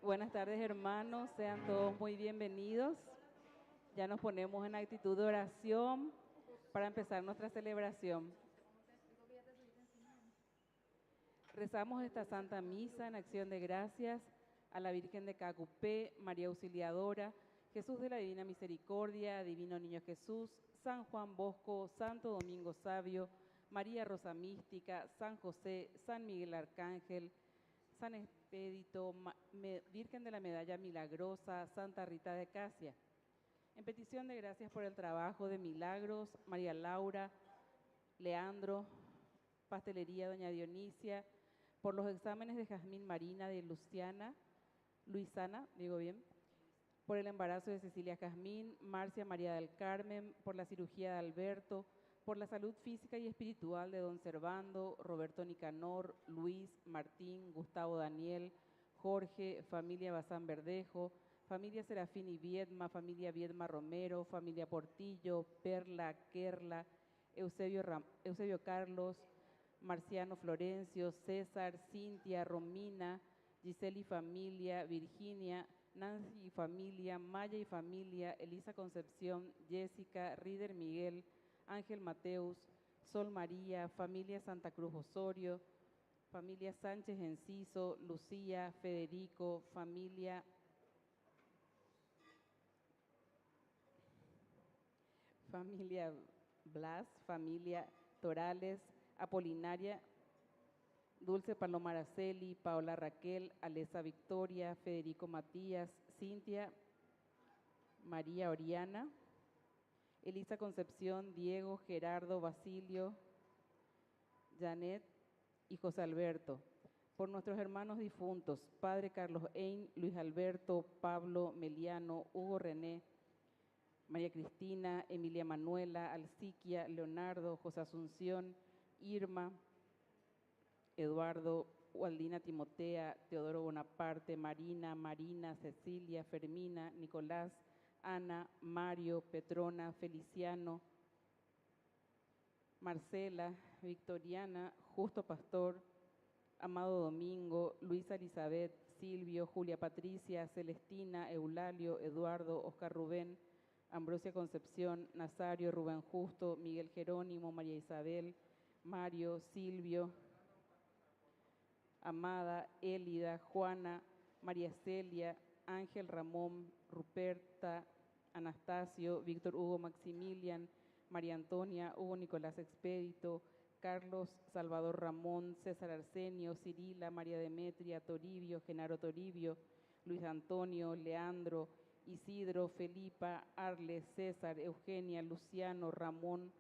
Buenas tardes, hermanos. Sean todos muy bienvenidos. Ya nos ponemos en actitud de oración para empezar nuestra celebración. Rezamos esta Santa Misa en acción de gracias a la Virgen de Cacupé, María Auxiliadora, Jesús de la Divina Misericordia, Divino Niño Jesús, San Juan Bosco, Santo Domingo Sabio, María Rosa Mística, San José, San Miguel Arcángel, San Expedito, Virgen de la Medalla Milagrosa, Santa Rita de Casia. En petición de gracias por el trabajo de Milagros, María Laura, Leandro, Pastelería Doña Dionisia, por los exámenes de Jazmín Marina de Luisana, digo bien, por el embarazo de Cecilia Jazmín, Marcia María del Carmen, por la cirugía de Alberto, por la salud física y espiritual de don Servando, Roberto Nicanor, Luis, Martín, Gustavo Daniel, Jorge, familia Bazán Verdejo, familia Serafín y Viedma, familia Viedma Romero, familia Portillo, Perla, Kerla, Eusebio Carlos, Marciano Florencio, César, Cintia, Romina, Giselle y familia, Virginia, Nancy y familia, Maya y familia, Elisa Concepción, Jessica, Rider Miguel, Ángel Mateus, Sol María, familia Santa Cruz Osorio, familia Sánchez Enciso, Lucía, Federico, familia Blas, familia Torales, Apolinaria, Dulce Paloma Araceli, Paola Raquel, Alesa Victoria, Federico Matías, Cintia, María Oriana, Elisa Concepción, Diego, Gerardo, Basilio, Janet y José Alberto. Por nuestros hermanos difuntos, Padre Carlos Ein, Luis Alberto, Pablo, Meliano, Hugo René, María Cristina, Emilia Manuela, Alciquia, Leonardo, José Asunción, Irma, Eduardo, Waldina Timotea, Teodoro Bonaparte, Marina, Cecilia, Fermina, Nicolás, Ana, Mario, Petrona, Feliciano, Marcela, Victoriana, Justo Pastor, Amado Domingo, Luisa Elizabeth, Silvio, Julia Patricia, Celestina, Eulalio, Eduardo, Oscar Rubén, Ambrosia Concepción, Nazario, Rubén Justo, Miguel Jerónimo, María Isabel, Mario, Silvio, Amada, Élida, Juana, María Celia, Ángel Ramón, Ruperta, Anastasio, Víctor Hugo Maximilian, María Antonia, Hugo Nicolás Expedito, Carlos Salvador Ramón, César Arsenio, Cirila, María Demetria, Toribio, Genaro Toribio, Luis Antonio, Leandro, Isidro, Felipa, Arles, César, Eugenia, Luciano, Ramón,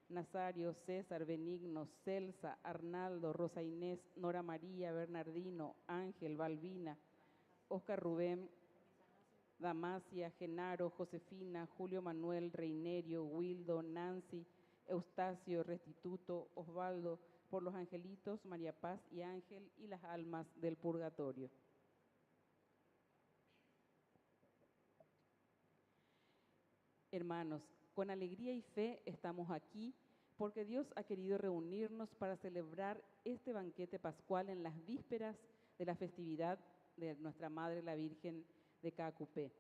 Nazario, César, Benigno, Celsa, Arnaldo, Rosa Inés, Nora María, Bernardino, Ángel, Balbina, Oscar Rubén, Damasia, Genaro, Josefina, Julio Manuel, Reinerio, Wildo, Nancy, Eustacio, Restituto, Osvaldo, por los angelitos, María Paz y Ángel y las almas del purgatorio. Hermanos, con alegría y fe estamos aquí porque Dios ha querido reunirnos para celebrar este banquete pascual en las vísperas de la festividad de nuestra Madre la Virgen de Cacupé.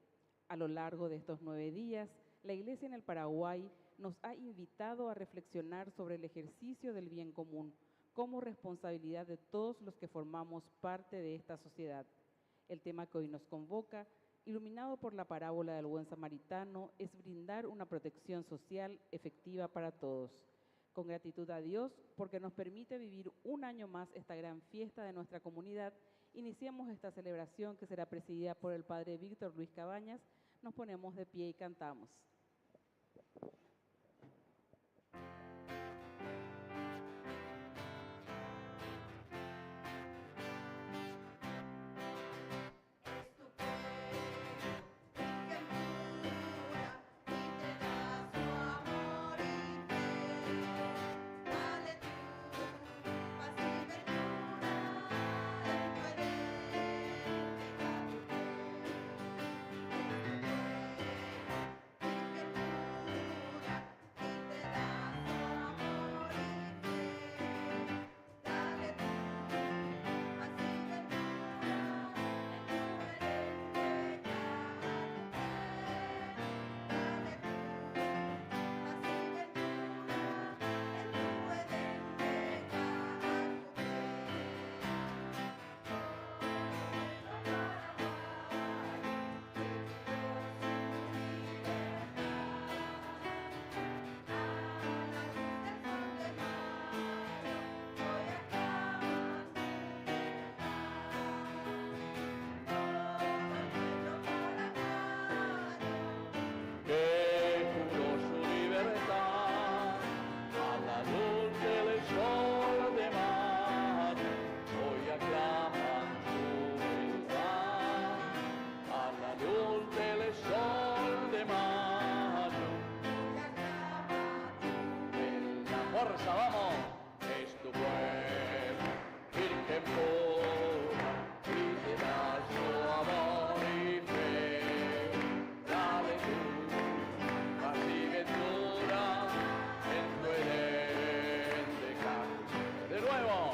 A lo largo de estos 9 días, la Iglesia en el Paraguay nos ha invitado a reflexionar sobre el ejercicio del bien común como responsabilidad de todos los que formamos parte de esta sociedad. El tema que hoy nos convoca, iluminado por la parábola del buen samaritano, es brindar una protección social efectiva para todos. Con gratitud a Dios, porque nos permite vivir un año más esta gran fiesta de nuestra comunidad, iniciamos esta celebración que será presidida por el Padre Víctor Luis Cabañas. Nos ponemos de pie y cantamos. azul del sol de mayo. En la fuerza, vamos, es tu pueblo, Virgen pura, y te da su amor y fe. Dale tú, paz y ventura en tu Edén de Cacupe. De nuevo,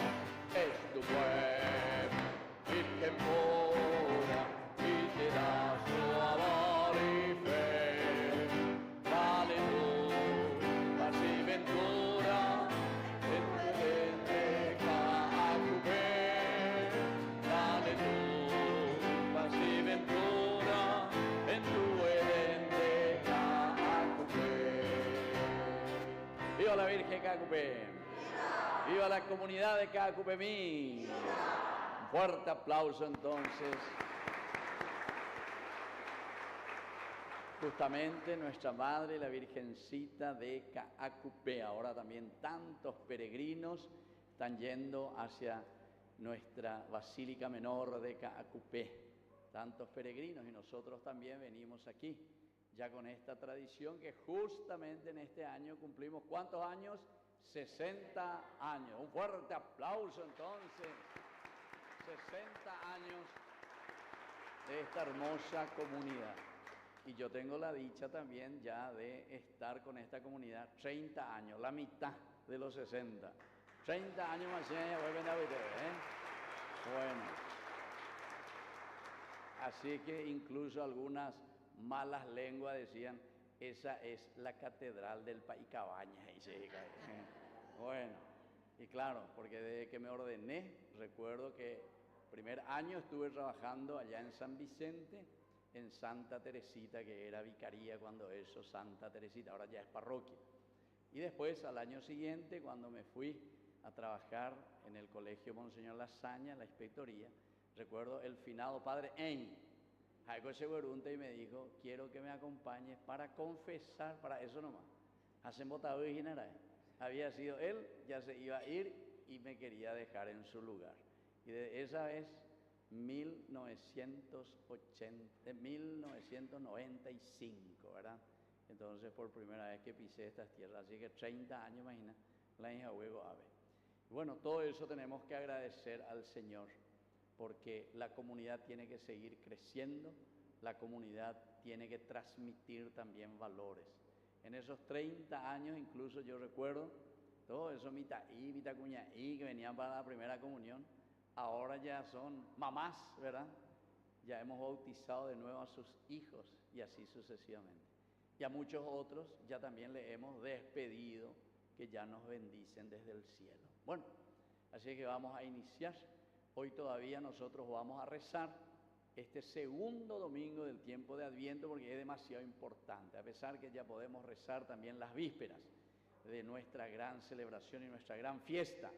es tu pueblo, Virgen pura, y te da su amor y fe. Dale tú, paz y ventura en tu Edén de Cacupe. Dale tú, paz y ventura en tu Edén de Cacupe. ¡Viva la Virgen Cacupe! ¡Viva la comunidad de Cacupemí! Un fuerte aplauso entonces. Justamente nuestra Madre, la Virgencita de Cacupe. Ahora también tantos peregrinos están yendo hacia nuestra Basílica Menor de Cacupe. Tantos peregrinos, y nosotros también venimos aquí, ya con esta tradición que justamente en este año cumplimos, ¿cuántos años? 60 años. Un fuerte aplauso entonces. 60 años de esta hermosa comunidad. Y yo tengo la dicha también ya de estar con esta comunidad 30 años, la mitad de los 60. 30 años más, ya vuelven a ustedes, ¿eh? Bueno. Así que incluso algunas malas lenguas decían, esa es la catedral del país Cabañas. Bueno, y claro, porque desde que me ordené, recuerdo que primer año estuve trabajando allá en San Vicente, en Santa Teresita, que era vicaría cuando eso, Santa Teresita, ahora ya es parroquia. Y después, al año siguiente, cuando me fui a trabajar en el Colegio Monseñor Lasaña, la inspectoría, recuerdo el finado padre En, Jaico Segurunte, y me dijo, quiero que me acompañes para confesar, para eso nomás. Hacen botado y general. Había sido él, ya se iba a ir y me quería dejar en su lugar. Y de esa vez, 1995, ¿verdad? Entonces, por primera vez que pisé estas tierras, así que 30 años, imagina, la hija huevo ave. Bueno, todo eso tenemos que agradecer al Señor, porque la comunidad tiene que seguir creciendo, la comunidad tiene que transmitir también valores. En esos 30 años, incluso yo recuerdo, todo eso, mi taí, mi tacuñaí, que venían para la primera comunión, ahora ya son mamás, ¿verdad? Ya hemos bautizado de nuevo a sus hijos y así sucesivamente. Y a muchos otros ya también le hemos despedido, que ya nos bendicen desde el cielo. Bueno, así que vamos a iniciar. Hoy todavía nosotros vamos a rezar este segundo domingo del tiempo de Adviento, porque es demasiado importante, a pesar que ya podemos rezar también las vísperas de nuestra gran celebración y nuestra gran fiesta.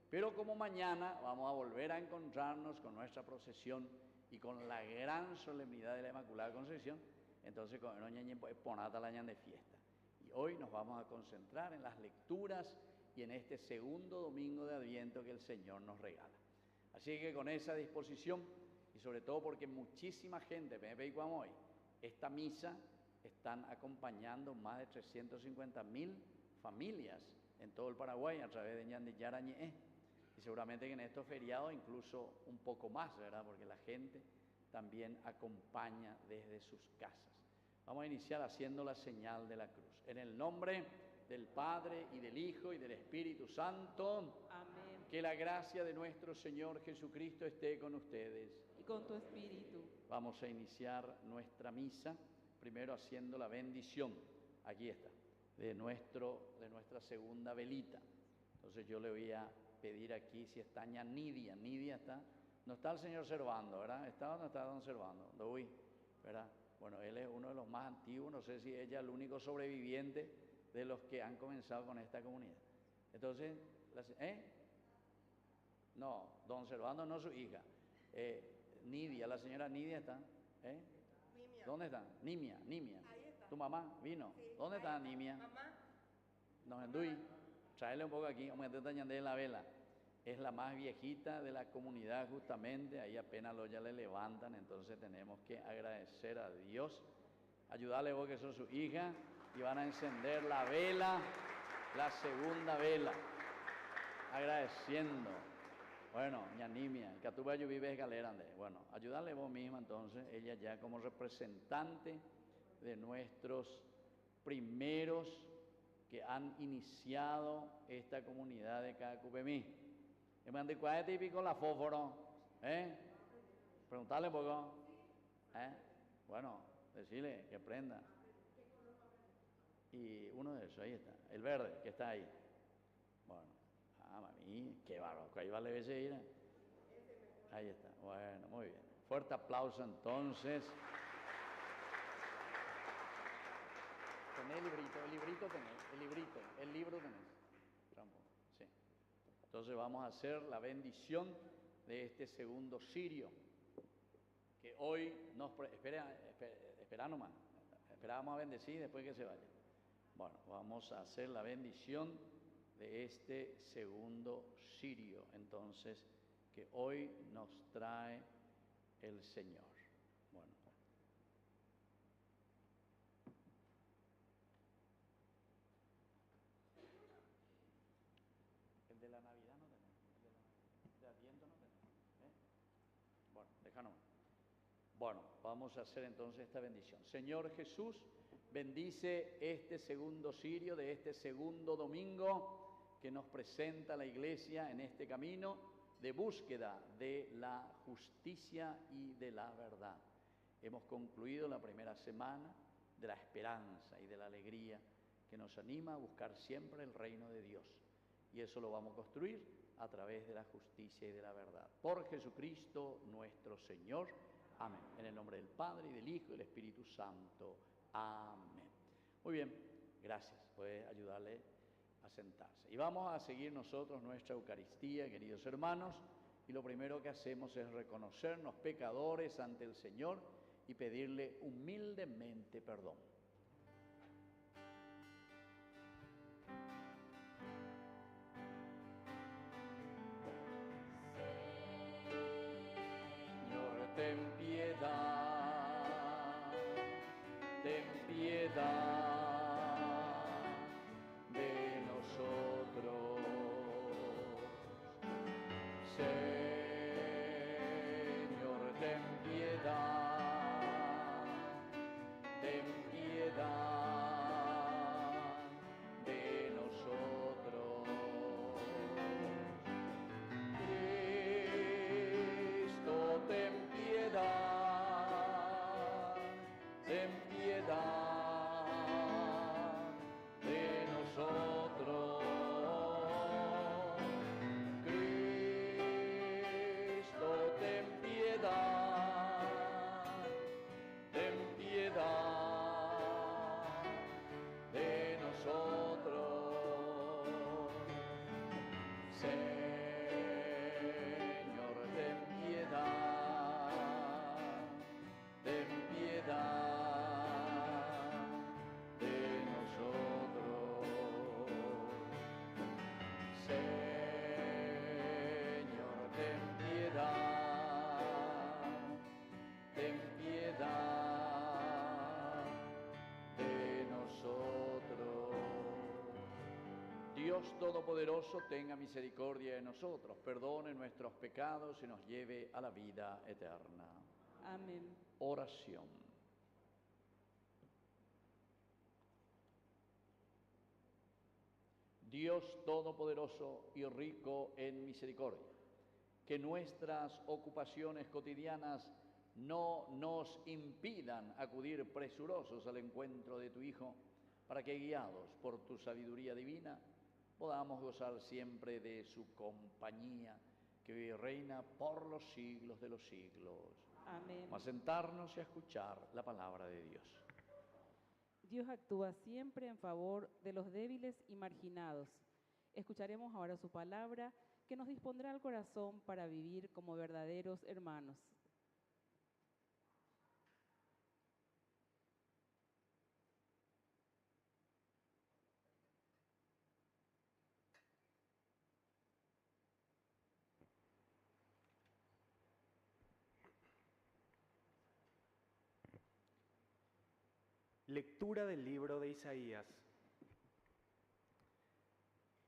Pero como mañana vamos a volver a encontrarnos con nuestra procesión y con la gran solemnidad de la Inmaculada Concepción, entonces con ponata la de fiesta. Y hoy nos vamos a concentrar en las lecturas y en este segundo domingo de Adviento que el Señor nos regala. Así que con esa disposición, y sobre todo porque muchísima gente, hoy, esta misa están acompañando más de 350.000 familias en todo el Paraguay a través de Ñandillarañe. Y seguramente que en estos feriados incluso un poco más, ¿verdad? Porque la gente también acompaña desde sus casas. Vamos a iniciar haciendo la señal de la cruz. En el nombre del Padre y del Hijo y del Espíritu Santo. Amén. Que la gracia de nuestro Señor Jesucristo esté con ustedes. Y con tu espíritu. Vamos a iniciar nuestra misa, primero haciendo la bendición. Aquí está, de nuestra segunda velita. Entonces yo le voy a pedir aquí si está ña Nidia. Nidia está. No está el señor Servando, ¿verdad? ¿Está o no está don Servando? Uy, ¿verdad? Bueno, él es uno de los más antiguos, no sé si ella es el único sobreviviente de los que han comenzado con esta comunidad. Entonces, no, don Servando no, su hija. Nidia, la señora Nidia está. Nimia. ¿Dónde está? Nimia. Ahí está. ¿Tu mamá vino? Sí, ¿Dónde está ahí Nimia? Mamá. Nos endui. Tráele un poco aquí, vamos a intentar añadir la vela. es la más viejita de la comunidad justamente, ahí apenas lo ya le levantan, entonces tenemos que agradecer a Dios. Ayudarle vos que sos su hija y van a encender la vela, la segunda vela, agradeciendo. Bueno, ñanimia, que tú vayas a vivir galera, bueno, ayudarle vos misma entonces, ella ya como representante de nuestros primeros que han iniciado esta comunidad de Cacupemí. ¿Y me cuál es típico la fósforo? Preguntarle un poco. Bueno, decirle que prenda. Y uno de esos, ahí está, el verde que está ahí. Bueno, mami, qué bárbaro, ahí vale veces ir. Ahí está, bueno, muy bien. Fuerte aplauso entonces. Tenés el librito tenés, el libro tenés. Sí. Entonces vamos a hacer la bendición de este segundo cirio, que hoy nos... Espera nomás, esperábamos a bendecir después que se vaya. Bueno, vamos a hacer la bendición de este segundo cirio, entonces, que hoy nos trae el Señor. Bueno. El de la Navidad no tenemos, el de Adviento no tenemos. Bueno, déjanos. Bueno, vamos a hacer entonces esta bendición. Señor Jesús, bendice este segundo cirio de este segundo domingo que nos presenta la Iglesia en este camino de búsqueda de la justicia y de la verdad. Hemos concluido la primera semana de la esperanza y de la alegría que nos anima a buscar siempre el reino de Dios. Y eso lo vamos a construir a través de la justicia y de la verdad. Por Jesucristo nuestro Señor. Amén. En el nombre del Padre, y del Hijo, y del Espíritu Santo. Amén. Muy bien, gracias. Puede ayudarle a sentarse. Y vamos a seguir nosotros nuestra Eucaristía, queridos hermanos. Y lo primero que hacemos es reconocernos pecadores ante el Señor y pedirle humildemente perdón. Señor, ten piedad, ten piedad de nosotros. Señor, ten piedad, ten piedad de nosotros. Cristo, ten piedad, ten piedad de nosotros. Cristo, ten piedad, ten piedad de nosotros. Señor, ten piedad, ten piedad de nosotros. Señor, ten piedad, ten piedad de nosotros. Dios Todopoderoso, tenga misericordia de nosotros, perdone nuestros pecados y nos lleve a la vida eterna. Amén. Oración. Dios Todopoderoso y rico en misericordia, que nuestras ocupaciones cotidianas no nos impidan acudir presurosos al encuentro de tu Hijo, para que, guiados por tu sabiduría divina, podamos gozar siempre de su compañía, que vive y reina por los siglos de los siglos. Amén. Vamos a sentarnos y a escuchar la palabra de Dios. Dios actúa siempre en favor de los débiles y marginados. Escucharemos ahora su palabra, que nos dispondrá el corazón para vivir como verdaderos hermanos. Lectura del libro de Isaías.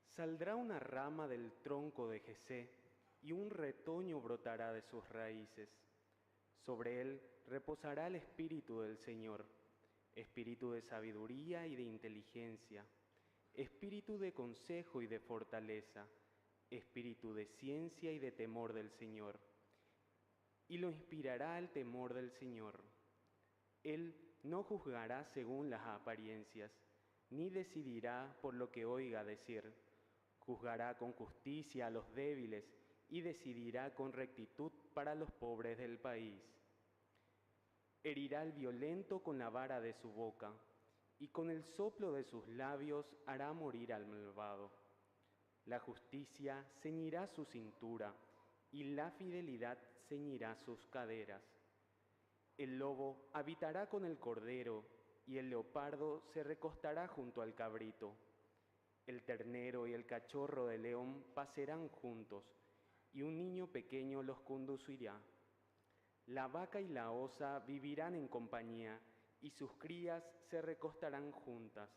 Saldrá una rama del tronco de Jesé, y un retoño brotará de sus raíces. Sobre él reposará el Espíritu del Señor, Espíritu de sabiduría y de inteligencia, Espíritu de consejo y de fortaleza, Espíritu de ciencia y de temor del Señor. Y lo inspirará el temor del Señor. Él no juzgará según las apariencias, ni decidirá por lo que oiga decir. Juzgará con justicia a los débiles y decidirá con rectitud para los pobres del país. Herirá al violento con la vara de su boca, y con el soplo de sus labios hará morir al malvado. La justicia ceñirá su cintura, y la fidelidad ceñirá sus caderas. El lobo habitará con el cordero, y el leopardo se recostará junto al cabrito. El ternero y el cachorro de león pacerán juntos, y un niño pequeño los conducirá. La vaca y la osa vivirán en compañía, y sus crías se recostarán juntas,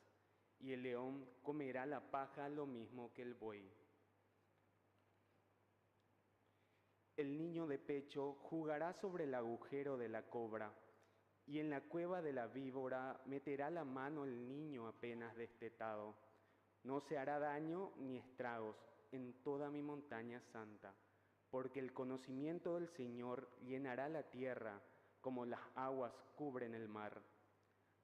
y el león comerá la paja lo mismo que el buey. El niño de pecho jugará sobre el agujero de la cobra, y en la cueva de la víbora meterá la mano el niño apenas destetado. No se hará daño ni estragos en toda mi montaña santa, porque el conocimiento del Señor llenará la tierra como las aguas cubren el mar.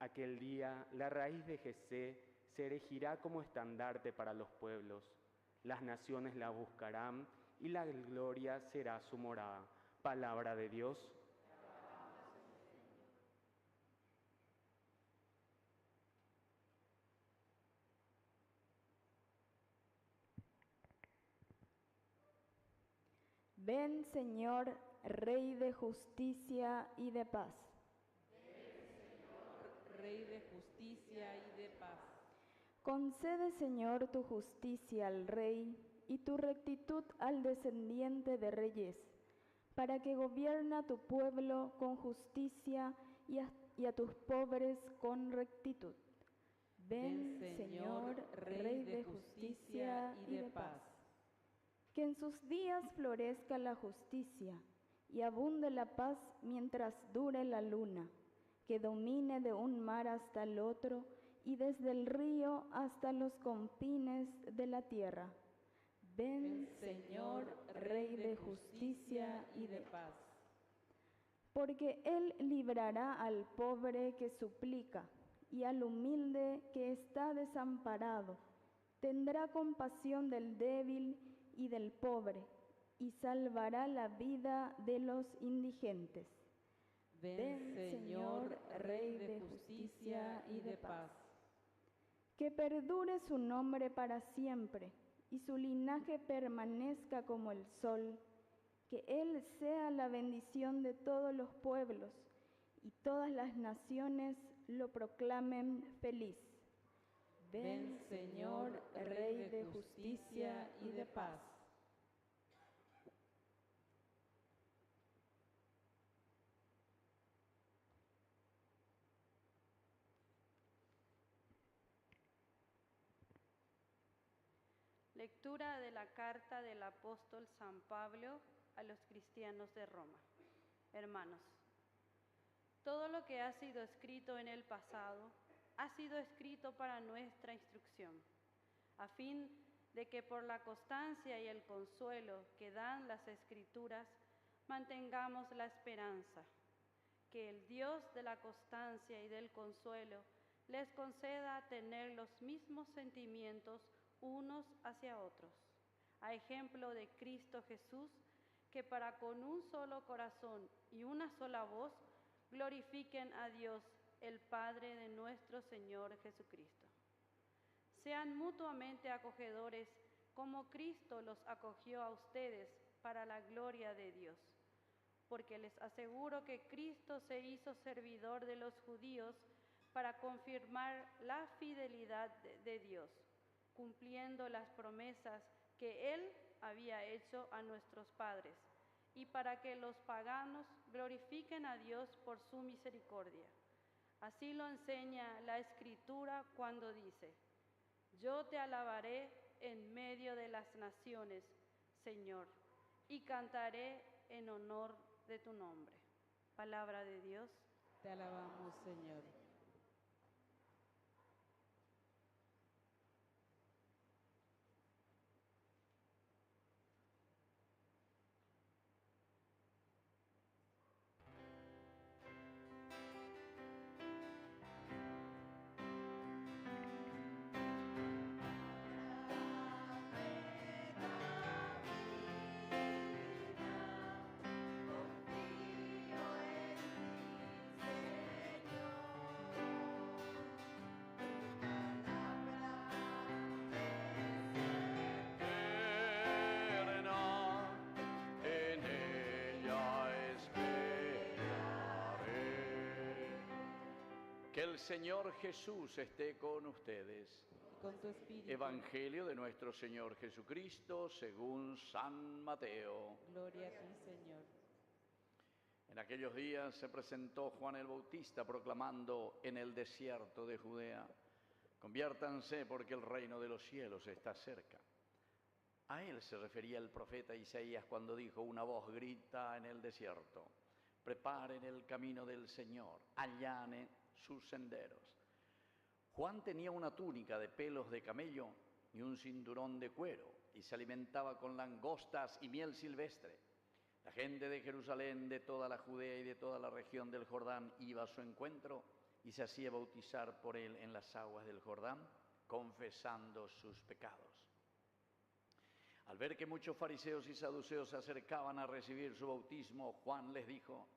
Aquel día la raíz de Jesé se erigirá como estandarte para los pueblos. Las naciones la buscarán y la gloria será su morada. Palabra de Dios. Ven, Señor, Rey de justicia y de paz. Rey de justicia y de paz. Concede, Señor, tu justicia al Rey y tu rectitud al descendiente de reyes, para que gobierne a tu pueblo con justicia y a tus pobres con rectitud. Ven, Señor, Rey de justicia y de paz. Que en sus días florezca la justicia y abunde la paz mientras dure la luna, que domine de un mar hasta el otro y desde el río hasta los confines de la tierra. Ven, Señor, Rey de justicia y de paz. Porque Él librará al pobre que suplica y al humilde que está desamparado. Tendrá compasión del débil y del pobre, y salvará la vida de los indigentes. Ven, Señor, Rey de justicia y de paz. Que perdure su nombre para siempre, y su linaje permanezca como el sol. Que Él sea la bendición de todos los pueblos, y todas las naciones lo proclamen feliz. Ven, Señor, Rey de justicia y de paz. Lectura de la carta del apóstol San Pablo a los cristianos de Roma. Hermanos, todo lo que ha sido escrito en el pasado ha sido escrito para nuestra instrucción, a fin de que por la constancia y el consuelo que dan las Escrituras mantengamos la esperanza. Que el Dios de la constancia y del consuelo les conceda tener los mismos sentimientos unos hacia otros, a ejemplo de Cristo Jesús, que para con un solo corazón y una sola voz glorifiquen a Dios, el Padre de nuestro Señor Jesucristo. Sean mutuamente acogedores como Cristo los acogió a ustedes para la gloria de Dios, porque les aseguro que Cristo se hizo servidor de los judíos para confirmar la fidelidad de Dios, cumpliendo las promesas que Él había hecho a nuestros padres, y para que los paganos glorifiquen a Dios por su misericordia. Así lo enseña la Escritura cuando dice: yo te alabaré en medio de las naciones, Señor, y cantaré en honor de tu nombre. Palabra de Dios. Te alabamos, Señor. En ella esperaré. Que el Señor Jesús esté con ustedes. Y con tu espíritu. Evangelio de nuestro Señor Jesucristo según San Mateo. Gloria a ti, Señor. En aquellos días se presentó Juan el Bautista proclamando en el desierto de Judea: conviértanse porque el reino de los cielos está cerca. A él se refería el profeta Isaías cuando dijo: una voz grita en el desierto, preparen el camino del Señor, allanen sus senderos. Juan tenía una túnica de pelos de camello y un cinturón de cuero, y se alimentaba con langostas y miel silvestre. La gente de Jerusalén, de toda la Judea y de toda la región del Jordán iba a su encuentro y se hacía bautizar por él en las aguas del Jordán, confesando sus pecados. Al ver que muchos fariseos y saduceos se acercaban a recibir su bautismo, Juan les dijo: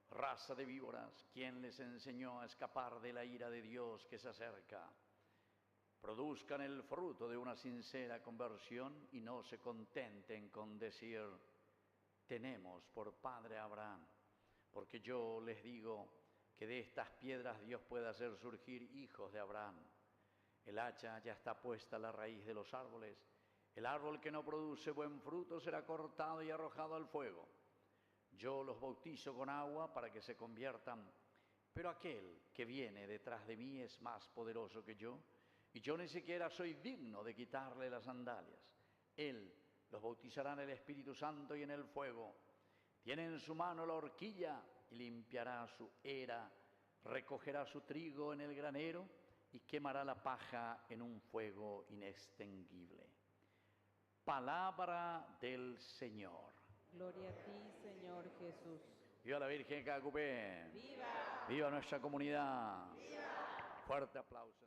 raza de víboras, ¿quién les enseñó a escapar de la ira de Dios que se acerca? Produzcan el fruto de una sincera conversión y no se contenten con decir: tenemos por padre a Abraham, porque yo les digo que de estas piedras Dios puede hacer surgir hijos de Abraham. El hacha ya está puesta a la raíz de los árboles. El árbol que no produce buen fruto será cortado y arrojado al fuego. Yo los bautizo con agua para que se conviertan, pero aquel que viene detrás de mí es más poderoso que yo, y yo ni siquiera soy digno de quitarle las sandalias. Él los bautizará en el Espíritu Santo y en el fuego. Tiene en su mano la horquilla y limpiará su era, recogerá su trigo en el granero y quemará la paja en un fuego inextinguible. Palabra del Señor. Gloria a ti, Señor Jesús. Viva la Virgen de Cacupé. ¡Viva! Viva nuestra comunidad. ¡Viva! Fuerte aplauso.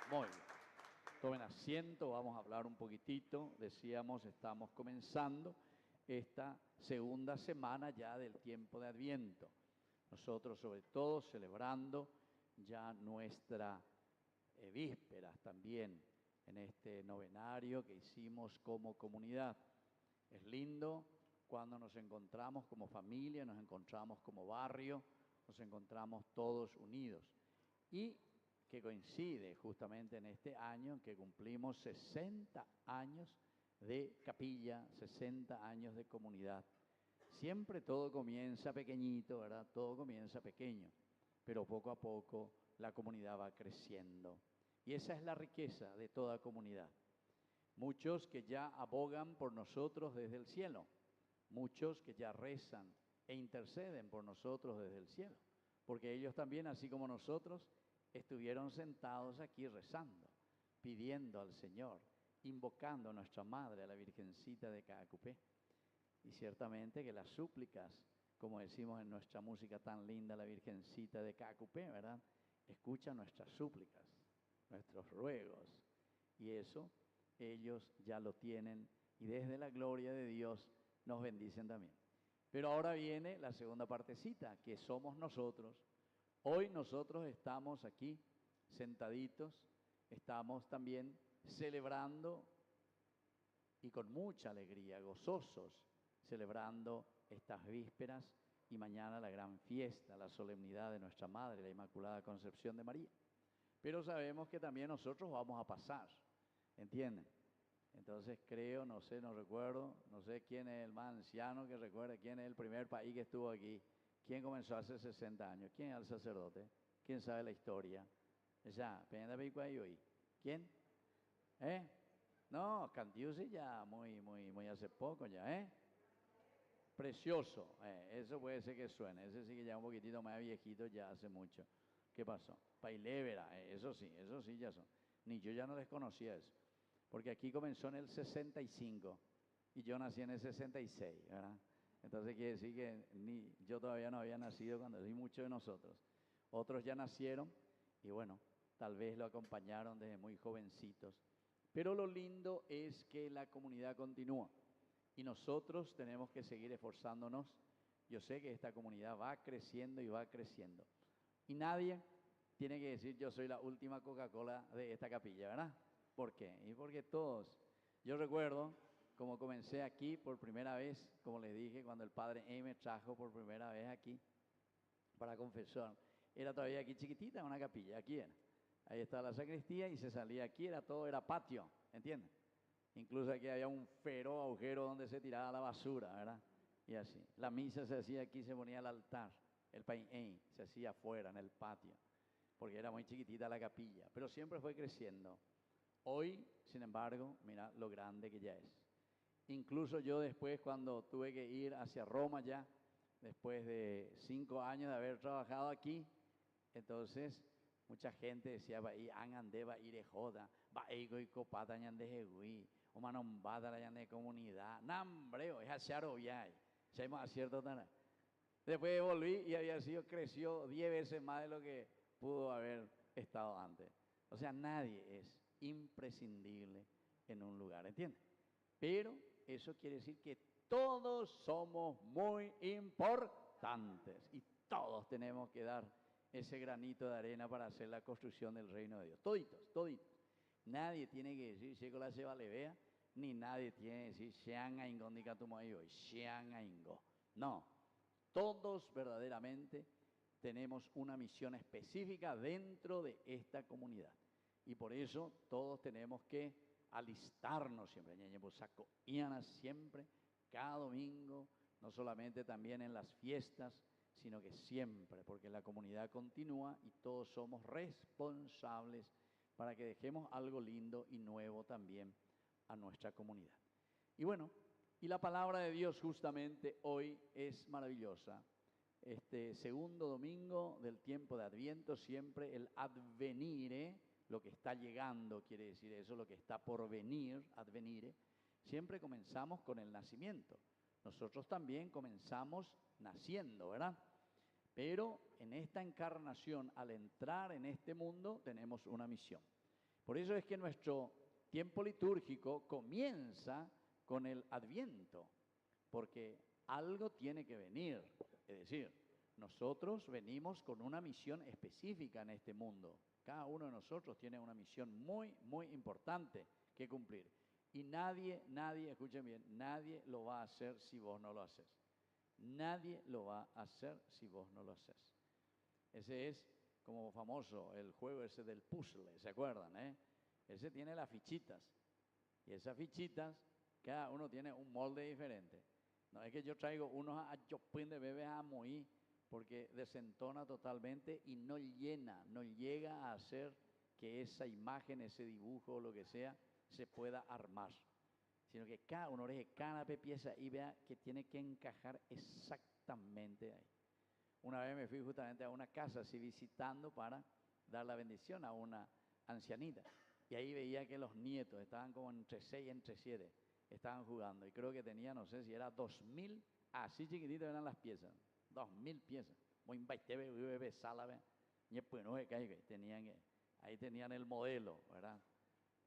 Muy bien. Tomen asiento, vamos a hablar un poquitito. Decíamos, estamos comenzando esta segunda semana ya del tiempo de Adviento. Nosotros sobre todo celebrando ya nuestra vísperas también en este novenario que hicimos como comunidad. Es lindo cuando nos encontramos como familia, nos encontramos como barrio, nos encontramos todos unidos. Y que coincide justamente en este año en que cumplimos 60 años de capilla, 60 años de comunidad. Siempre todo comienza pequeñito, ¿verdad? Todo comienza pequeño, pero poco a poco la comunidad va creciendo. Y esa es la riqueza de toda comunidad. Muchos que ya abogan por nosotros desde el cielo, muchos que ya rezan e interceden por nosotros desde el cielo, porque ellos también, así como nosotros, estuvieron sentados aquí rezando, pidiendo al Señor, invocando a nuestra Madre, a la Virgencita de Cacupé. Y ciertamente que las súplicas, como decimos en nuestra música tan linda, la Virgencita de Cacupé, ¿verdad? Escucha nuestras súplicas, nuestros ruegos, y eso ellos ya lo tienen y desde la gloria de Dios nos bendicen también. Pero ahora viene la segunda partecita, que somos nosotros. Hoy nosotros estamos aquí sentaditos, estamos también celebrando y con mucha alegría, gozosos, celebrando estas vísperas y mañana la gran fiesta, la solemnidad de nuestra Madre, la Inmaculada Concepción de María. Pero sabemos que también nosotros vamos a pasar, ¿entienden? Entonces creo, no sé, no recuerdo, no sé quién es el más anciano que recuerda quién es el primer país que estuvo aquí. ¿Quién comenzó hace 60 años? ¿Quién es el sacerdote? ¿Quién sabe la historia? Ya, ¿quién? No, Cantiusi ya muy hace poco ya, Precioso, eso puede ser que suene, ese sí que ya un poquitito más viejito ya hace mucho. ¿Qué pasó? Pailevera, eso sí ya son. Ni yo ya no les conocía eso, porque aquí comenzó en el 65 y yo nací en el 66, ¿verdad? Entonces quiere decir que ni yo todavía no había nacido cuando sí muchos de nosotros. Otros ya nacieron y bueno, tal vez lo acompañaron desde muy jovencitos. Pero lo lindo es que la comunidad continúa y nosotros tenemos que seguir esforzándonos. Yo sé que esta comunidad va creciendo y va creciendo. Y nadie tiene que decir yo soy la última Coca-Cola de esta capilla, ¿verdad? ¿Por qué? Y porque todos. Yo recuerdo como comencé aquí por primera vez, como les dije, cuando el padre E me trajo por primera vez aquí para confesión. Era todavía aquí chiquitita, una capilla, aquí era. Ahí estaba la sacristía y se salía aquí, era patio, ¿entienden? Incluso aquí había un feroz agujero donde se tiraba la basura, ¿verdad? Y así. La misa se hacía aquí, se ponía al altar. El pain se hacía afuera, en el patio, porque era muy chiquitita la capilla, pero siempre fue creciendo. Hoy, sin embargo, mira lo grande que ya es. Incluso yo después, cuando tuve que ir hacia Roma ya, después de 5 años de haber trabajado aquí, entonces mucha gente decía, va y ande va ir joda, va y copata ñande jegui, o manombada la ñande comunidad, nambreo, es haciaro viay, se hemos acierto tan. Después volví y había sido, creció 10 veces más de lo que pudo haber estado antes. O sea, nadie es imprescindible en un lugar, ¿entiendes? Pero eso quiere decir que todos somos muy importantes y todos tenemos que dar ese granito de arena para hacer la construcción del reino de Dios. Toditos. Nadie tiene que decir, si la se vale vea, ni nadie tiene que decir, sean aingo, ni catumayo, sean aingo. No, todos verdaderamente tenemos una misión específica dentro de esta comunidad. Y por eso todos tenemos que alistarnos siempre, siempre, cada domingo, no solamente también en las fiestas, sino que siempre, porque la comunidad continúa y todos somos responsables para que dejemos algo lindo y nuevo también a nuestra comunidad. Y bueno, y la palabra de Dios justamente hoy es maravillosa. Este segundo domingo del tiempo de Adviento, siempre el advenire, lo que está llegando, quiere decir eso, lo que está por venir, advenire, siempre comenzamos con el nacimiento. Nosotros también comenzamos naciendo, ¿verdad? Pero en esta encarnación, al entrar en este mundo, tenemos una misión. Por eso es que nuestro tiempo litúrgico comienza con el Adviento, porque algo tiene que venir. Es decir, nosotros venimos con una misión específica en este mundo. Cada uno de nosotros tiene una misión muy importante que cumplir. Y nadie, escuchen bien, nadie lo va a hacer si vos no lo haces. Nadie lo va a hacer si vos no lo haces. Ese es como famoso el juego ese del puzzle, ¿se acuerdan? Ese tiene las fichitas. Y esas fichitas, cada uno tiene un molde diferente. No es que yo traigo unos a chopín de bebé a moí, porque desentona totalmente y no llega a hacer que esa imagen, ese dibujo o lo que sea, se pueda armar. Sino que cada uno deje cada pieza y vea que tiene que encajar exactamente ahí. Una vez me fui justamente a una casa así visitando para dar la bendición a una ancianita. Y ahí veía que los nietos estaban como entre 6 y entre 7, estaban jugando. Y creo que tenía, no sé si era 2000, así chiquititos eran las piezas. 2000 piezas. Muy bebé sala, ahí tenían el modelo, ¿verdad?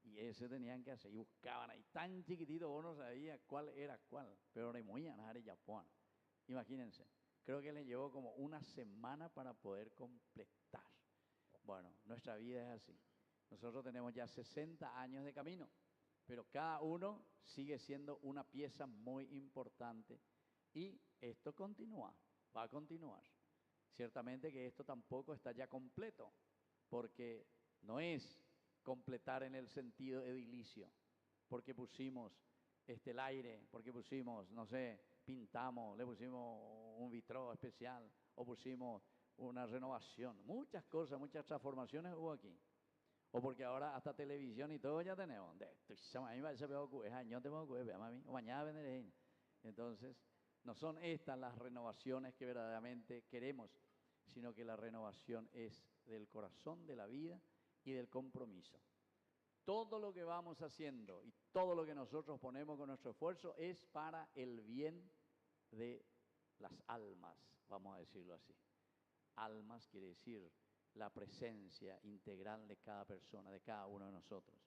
Y ese tenían que hacer, y buscaban ahí tan chiquitito, vos no sabías cuál era cuál, pero era muy Japón. Imagínense, creo que les llevó como una semana para poder completar. Bueno, nuestra vida es así. Nosotros tenemos ya 60 años de camino, pero cada uno sigue siendo una pieza muy importante y esto continúa, va a continuar. Ciertamente que esto tampoco está ya completo, porque no es completar en el sentido edilicio, porque pusimos el aire, porque pusimos, no sé, pintamos, le pusimos un vitró especial, o pusimos una renovación. Muchas cosas, muchas transformaciones hubo aquí. O porque ahora hasta televisión y todo ya tenemos. Entonces, no son estas las renovaciones que verdaderamente queremos, sino que la renovación es del corazón, de la vida y del compromiso. Todo lo que vamos haciendo y todo lo que nosotros ponemos con nuestro esfuerzo es para el bien de las almas, vamos a decirlo así. Almas quiere decir la presencia integral de cada persona, de cada uno de nosotros.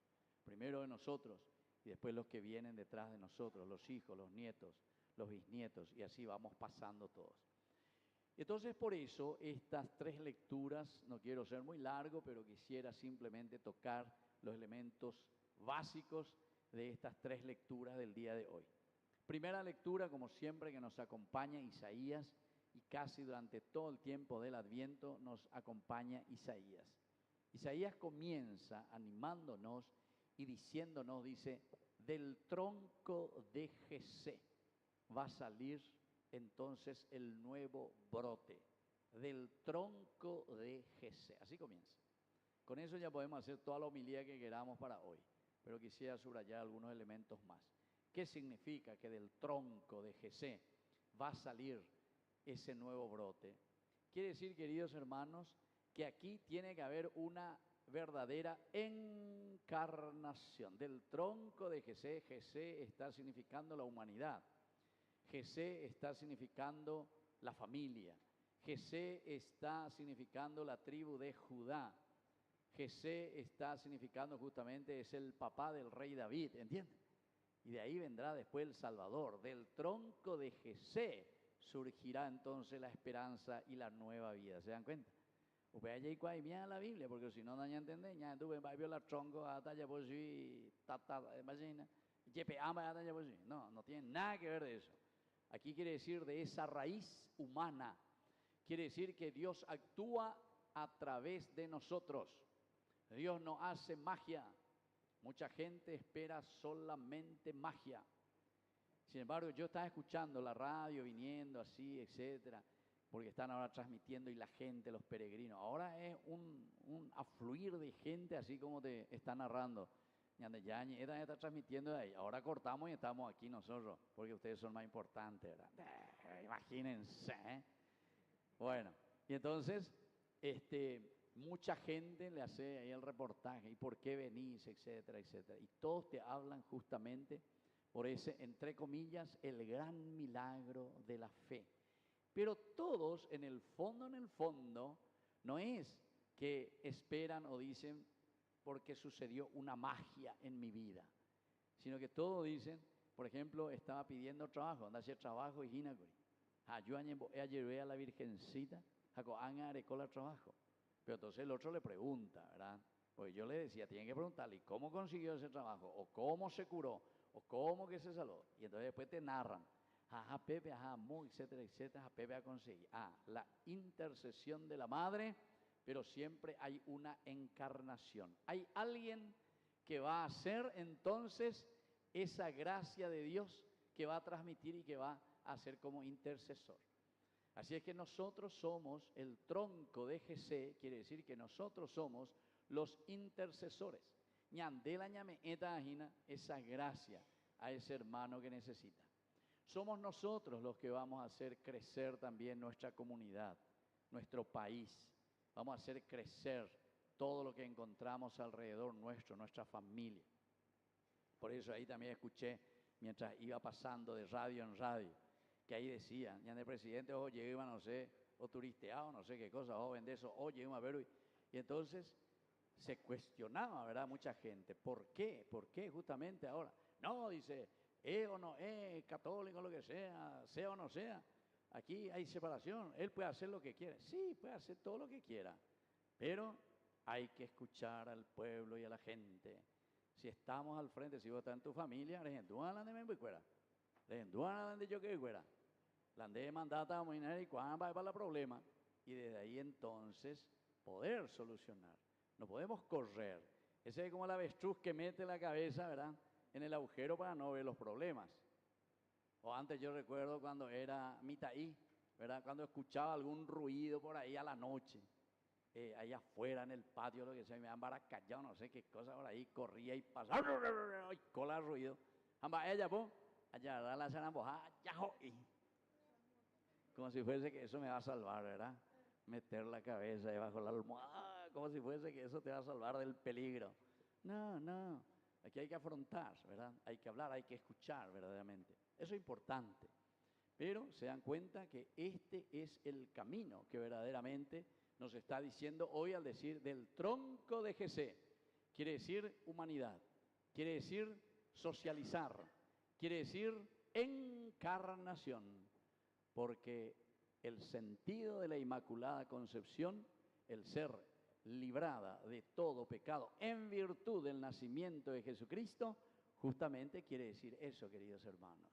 Primero de nosotros y después los que vienen detrás de nosotros, los hijos, los nietos, los bisnietos, y así vamos pasando todos. Entonces, por eso, estas 3 lecturas, no quiero ser muy largo, pero quisiera simplemente tocar los elementos básicos de estas 3 lecturas del día de hoy. Primera lectura, como siempre, que nos acompaña Isaías, y casi durante todo el tiempo del Adviento nos acompaña Isaías. Isaías comienza animándonos y diciéndonos, dice, del tronco de Jesé va a salir entonces el nuevo brote, del tronco de Jesé. Así comienza. Con eso ya podemos hacer toda la homilía que queramos para hoy, pero quisiera subrayar algunos elementos más. ¿Qué significa que del tronco de Jesé va a salir ese nuevo brote? Quiere decir, queridos hermanos, que aquí tiene que haber una verdadera encarnación. Del tronco de Jesé, Jesé está significando la humanidad. Jesé está significando la familia. Jesé está significando la tribu de Judá. Jesé está significando justamente, es el papá del rey David, ¿entienden? Y de ahí vendrá después el Salvador. Del tronco de Jesé surgirá entonces la esperanza y la nueva vida. ¿Se dan cuenta? Usted allá y cuál mía la Biblia, porque si no, no entendés. Ya tuve la tronco hasta ya por si imagina. No tiene nada que ver de eso. Aquí quiere decir de esa raíz humana. Quiere decir que Dios actúa a través de nosotros. Dios no hace magia. Mucha gente espera solamente magia. Sin embargo, yo estaba escuchando la radio, viniendo así, etcétera, porque están ahora transmitiendo y la gente, los peregrinos. Ahora es un afluir de gente, así como te está narrando. Ya está transmitiendo de ahí. Ahora cortamos y estamos aquí nosotros, porque ustedes son más importantes, ¿verdad? Imagínense, ¿eh? Bueno, y entonces, mucha gente le hace ahí el reportaje, y por qué venís, etcétera, etcétera. Y todos te hablan justamente por ese, entre comillas, el gran milagro de la fe. Pero todos, en el fondo, no es que esperan o dicen porque sucedió una magia en mi vida, sino que todos dicen, por ejemplo, estaba pidiendo trabajo, anda a hacer trabajo y ginacuri. Yo ayer a la Virgencita, arecola trabajo. Pero entonces el otro le pregunta, ¿verdad? Pues yo le decía, tienen que preguntarle, ¿cómo consiguió ese trabajo? ¿O cómo se curó? ¿O cómo que se salvó? Y entonces después te narran, Pepe, etcétera, etcétera, Pepe ha conseguido. La intercesión de la madre, pero siempre hay una encarnación. Hay alguien que va a hacer entonces esa gracia de Dios que va a transmitir y que va a ser como intercesor. Así es que nosotros somos el tronco de Jesé, quiere decir que nosotros somos los intercesores. Ñandela ñame esa gracia a ese hermano que necesita. Somos nosotros los que vamos a hacer crecer también nuestra comunidad, nuestro país. Vamos a hacer crecer todo lo que encontramos alrededor nuestro, nuestra familia. Por eso ahí también escuché, mientras iba pasando de radio en radio, que ahí decía, ya el presidente, oye, iba, no sé, o turisteado, no sé qué cosa, o vende eso, oye, iba a ver. Y entonces se cuestionaba, ¿verdad? Mucha gente, ¿por qué? ¿Por qué justamente ahora? No, dice, o no católico, lo que sea o no sea, aquí hay separación, él puede hacer lo que quiera. Sí, puede hacer todo lo que quiera, pero hay que escuchar al pueblo y a la gente. Si estamos al frente, si vos estás en tu familia, la de mandata y cuándo va para el problema, y desde ahí entonces poder solucionar. No podemos correr. Ese es como el avestruz que mete la cabeza, ¿verdad?, en el agujero para no ver los problemas. O antes yo recuerdo cuando era mitaí, ¿verdad? Cuando escuchaba algún ruido por ahí a la noche, ahí afuera en el patio, lo que sea, me han callado, no sé qué cosa por ahí, corría y pasaba, y cola ruido. Amba ella, pues, allá, la zanambojada, como si fuese que eso me va a salvar, ¿verdad? Meter la cabeza debajo de la almohada, como si fuese que eso te va a salvar del peligro. No, no, aquí hay que afrontar, ¿verdad? Hay que hablar, hay que escuchar verdaderamente. Eso es importante. Pero se dan cuenta que este es el camino que verdaderamente nos está diciendo hoy al decir del tronco de Jesé. Quiere decir humanidad, quiere decir socializar, quiere decir encarnación, porque el sentido de la Inmaculada Concepción, el ser librada de todo pecado en virtud del nacimiento de Jesucristo, justamente quiere decir eso, queridos hermanos.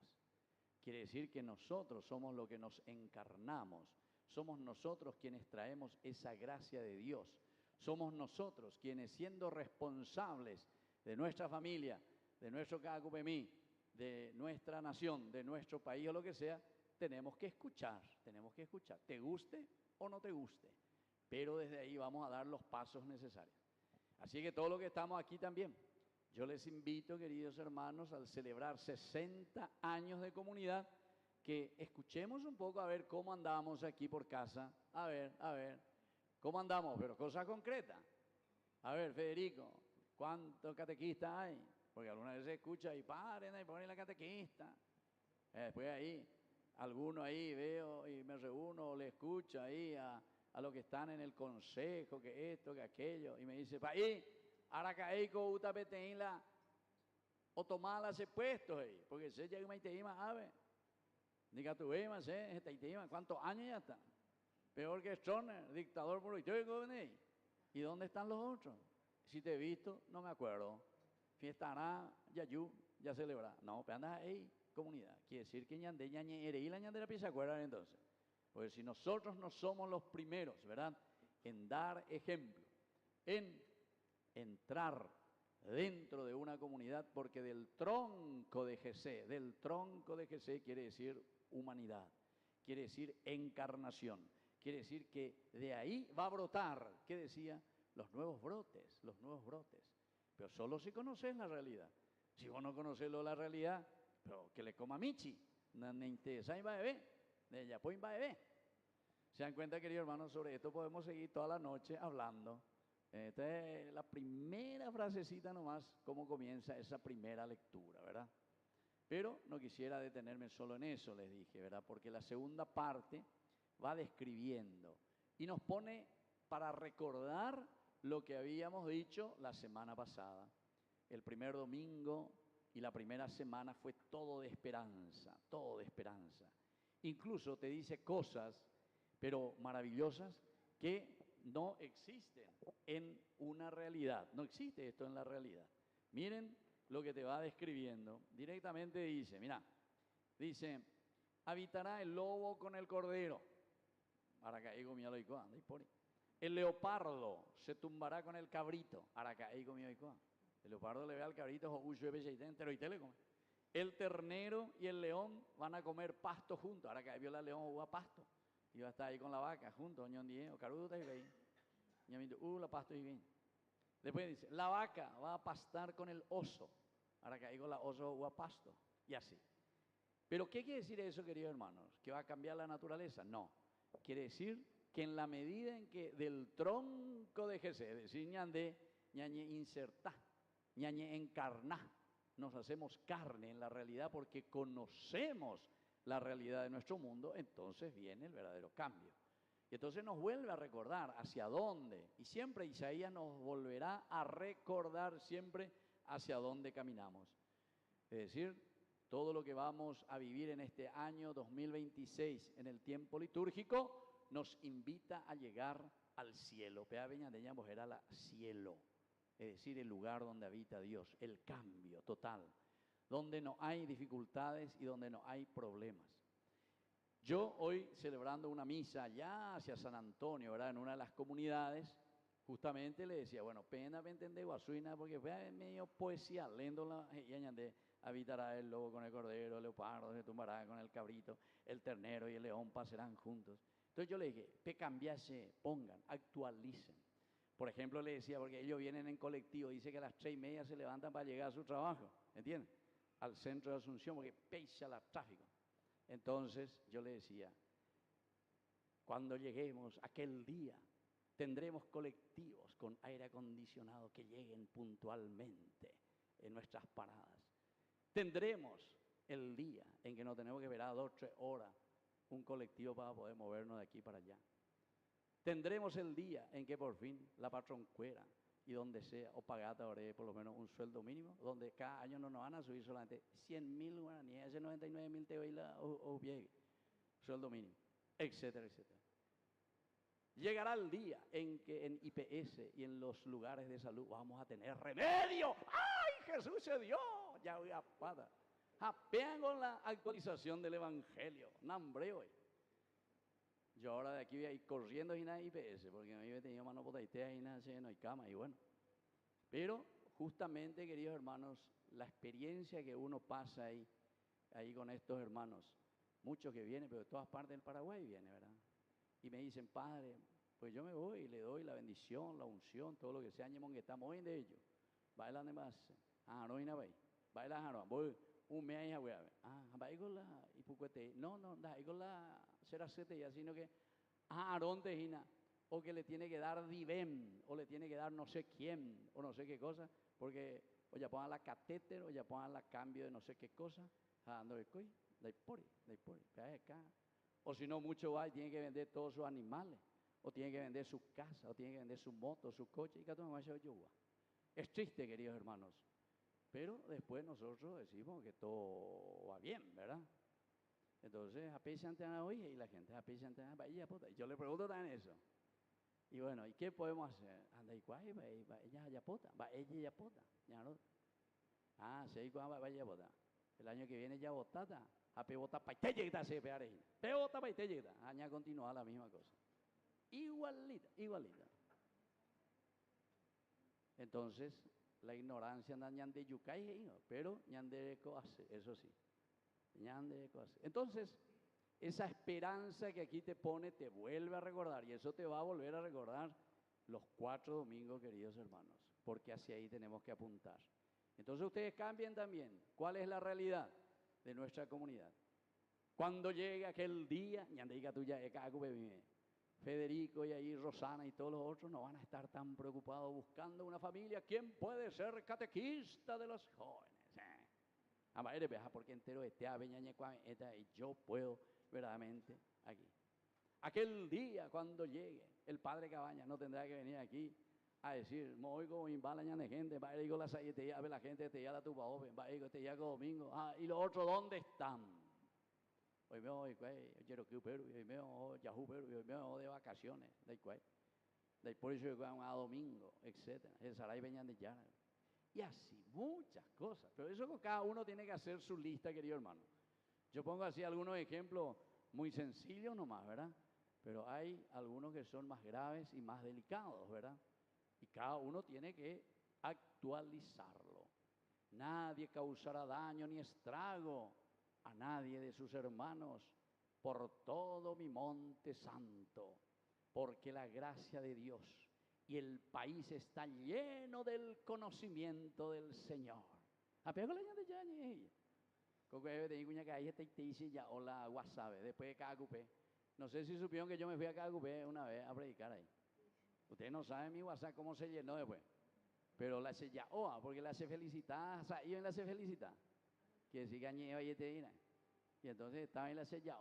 Quiere decir que nosotros somos los que nos encarnamos, somos nosotros quienes traemos esa gracia de Dios, somos nosotros quienes, siendo responsables de nuestra familia, de nuestro Cacupemí, de nuestra nación, de nuestro país o lo que sea, tenemos que escuchar, te guste o no te guste, pero desde ahí vamos a dar los pasos necesarios. Así que todos los que estamos aquí también, yo les invito, queridos hermanos, al celebrar 60 años de comunidad, que escuchemos un poco a ver cómo andamos aquí por casa, a ver, cómo andamos, pero cosas concretas. A ver, Federico, ¿cuántos catequistas hay? Porque alguna vez se escucha y paren ahí, ponen la catequista. Después ahí, algunos ahí veo y me reúno, le escucho ahí a los que están en el consejo, que esto, que aquello, y me dice, paí, Aracaico, Utapeteínla, o tomala se puesto ahí, porque se llega y te ima, ave. Diga tu ima, se, ¿cuántos años ya está? Peor que Stroner, dictador político, ¿y dónde están los otros? Si te he visto, no me acuerdo. Fiestará, ya celebra. No, pero anda ahí, comunidad. Quiere decir que ñande, ñañe, ere, y la ñandera piensa acuerdan entonces. Porque si nosotros no somos los primeros, ¿verdad? En dar ejemplo, en entrar dentro de una comunidad, porque del tronco de Jesé quiere decir humanidad, quiere decir encarnación, quiere decir que de ahí va a brotar, ¿qué decía? Los nuevos brotes, pero solo si conoces la realidad. Si vos no conoces la realidad, pero que le coma michi, no me interesa, va a beber, de ella pues va a beber. Se dan cuenta, queridos hermanos, sobre esto podemos seguir toda la noche hablando. Esta es la primera frasecita nomás, cómo comienza esa primera lectura, ¿verdad? Pero no quisiera detenerme solo en eso, les dije, ¿verdad? Porque la segunda parte va describiendo y nos pone para recordar lo que habíamos dicho la semana pasada. El primer domingo y la primera semana fue todo de esperanza, todo de esperanza. Incluso te dice cosas, pero maravillosas, que no existen en una realidad. No existe esto en la realidad. Miren lo que te va describiendo. Directamente dice, mira, dice, habitará el lobo con el cordero. El leopardo se tumbará con el cabrito. El leopardo le ve al cabrito. El ternero y el león van a comer pasto juntos. Ahora que vio la león o pasto. Y va a estar ahí con la vaca juntos. La pasto y bien. Después dice, la vaca va a pastar con el oso. Ahora que digo la oso o pasto. Y así. Pero ¿qué quiere decir eso, queridos hermanos? ¿Que va a cambiar la naturaleza? No. Quiere decir que en la medida en que del tronco de Jesús, es decir, ñande insertá, ñañe encarná, nos hacemos carne en la realidad porque conocemos la realidad de nuestro mundo, entonces viene el verdadero cambio. Y entonces nos vuelve a recordar hacia dónde, y siempre Isaías nos volverá a recordar siempre hacia dónde caminamos. Es decir, todo lo que vamos a vivir en este año 2026 en el tiempo litúrgico nos invita a llegar al cielo. Pea Beñandeñamos era la cielo, es decir, el lugar donde habita Dios, el cambio total, donde no hay dificultades y donde no hay problemas. Yo hoy celebrando una misa allá hacia San Antonio, ¿verdad? En una de las comunidades, justamente le decía, bueno, pena me entender guasuina porque fue medio poesía, leyendo la habitará el lobo con el cordero, el leopardo se tumbará con el cabrito, el ternero y el león pasarán juntos. Entonces yo le dije, pe cambiase, pongan, actualicen. Por ejemplo, le decía, porque ellos vienen en colectivo, dice que a las 3:30 se levantan para llegar a su trabajo, ¿entienden? Al centro de Asunción, porque pesa el tráfico. Entonces yo le decía, cuando lleguemos aquel día, tendremos colectivos con aire acondicionado que lleguen puntualmente en nuestras paradas. Tendremos el día en que no tenemos que esperar 2 o 3 horas un colectivo para poder movernos de aquí para allá. Tendremos el día en que por fin la patroncuera y donde sea, o pagata por lo menos un sueldo mínimo, donde cada año no nos van a subir solamente 100.000 guaraníes, ese 99.000 te voy o llegue, sueldo mínimo, etcétera, etcétera. Llegará el día en que en IPS y en los lugares de salud vamos a tener remedio. ¡Ay, Jesús se dio! Ya voy a pata. Apean con la actualización del Evangelio. Nambre hoy. Yo ahora de aquí voy a ir corriendo y nada IPS, porque me había tenido mano potaitea y nada, no hay cama, y bueno. Pero justamente, queridos hermanos, la experiencia que uno pasa ahí con estos hermanos, muchos que vienen, pero de todas partes del Paraguay vienen, ¿verdad? Y me dicen, padre, pues yo me voy y le doy la bendición, la unción, todo lo que sea, ñemón que estamos hoy de ellos. Baila de más, no hay nada, baila voy. Un mes ya voy a ver. Va con la ipucuete. No, da con la seracete ya, sino que Aarón tejina, o que le tiene que dar divem, o le tiene que dar no sé quién, o no sé qué cosa, porque o ya pongan la catéter, o ya pongan la cambio de no sé qué cosa, dando el coy, da pori, acá. O si no, mucho va y tiene que vender todos sus animales, o tiene que vender su casa, o tiene que vender su moto, su coche, y cada uno es triste, queridos hermanos. Pero después nosotros decimos que todo va bien, ¿verdad? Entonces, hoy y la gente y yo le pregunto también eso. Y bueno, ¿y qué podemos hacer? Anda y cuál, ella ya pota, ella ya pota, ya no. Sí, va ya pota. El año que viene ya botata, bota paitellita se peare. Bota paitellita, aña continúa la misma cosa. Igualita. Entonces, la ignorancia anda ñande yucay, pero ñande hace, eso sí. Ñande hace. Entonces, esa esperanza que aquí te pone te vuelve a recordar, y eso te va a volver a recordar los 4 domingos, queridos hermanos, porque hacia ahí tenemos que apuntar. Entonces ustedes cambien también cuál es la realidad de nuestra comunidad. Cuando llegue aquel día, ñande diga tuya, Federico y ahí Rosana y todos los otros no van a estar tan preocupados buscando una familia. ¿Quién puede ser catequista de los jóvenes? Porque entero y yo puedo verdaderamente aquí. Aquel día cuando llegue, el padre Cabaña no tendrá que venir aquí a decir, voy como imbalañan de gente, va a ir con la sayete, la gente te ya la tuba joven, va a ir te ya domingo. Y los otros, ¿dónde están? Hoy me voy, quiero que pero hoy me voy, Yahoo, pero hoy me voy de vacaciones, de por eso yo a domingo, etcétera. El Saray venían de Llana. Y así, muchas cosas. Pero eso con cada uno tiene que hacer su lista, querido hermano. Yo pongo así algunos ejemplos muy sencillos nomás, ¿verdad? Pero hay algunos que son más graves y más delicados, ¿verdad? Y cada uno tiene que actualizarlo. Nadie causará daño ni estrago a nadie de sus hermanos por todo mi monte santo, porque la gracia de Dios y el país está lleno del conocimiento del Señor. Hola, WhatsApp, después de Cacupé. No sé si supieron que yo me fui a Cacupé una vez a predicar ahí. Ustedes no saben mi WhatsApp cómo se llenó después. Pero la se ya, porque la se felicita, o sea, la se felicita. Que si gañé y te dirá. Y entonces estaba en la sella,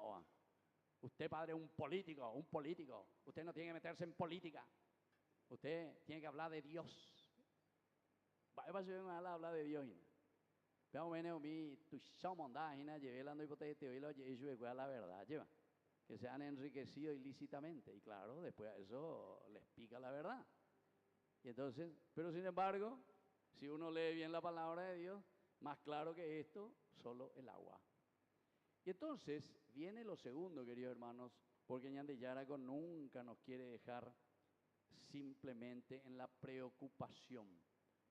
usted padre es un político. Usted no tiene que meterse en política. Usted tiene que hablar de Dios. Va a hablar de Dios. Pero bueno, mi tu chamondá, llevé la no hipotética y lo llevé a la verdad, lleva. Que se han enriquecido ilícitamente. Y claro, después eso les pica la verdad. Y entonces, pero sin embargo, si uno lee bien la palabra de Dios, más claro que esto, solo el agua. Y entonces viene lo segundo, queridos hermanos, porque Ñande Yaraco nunca nos quiere dejar simplemente en la preocupación,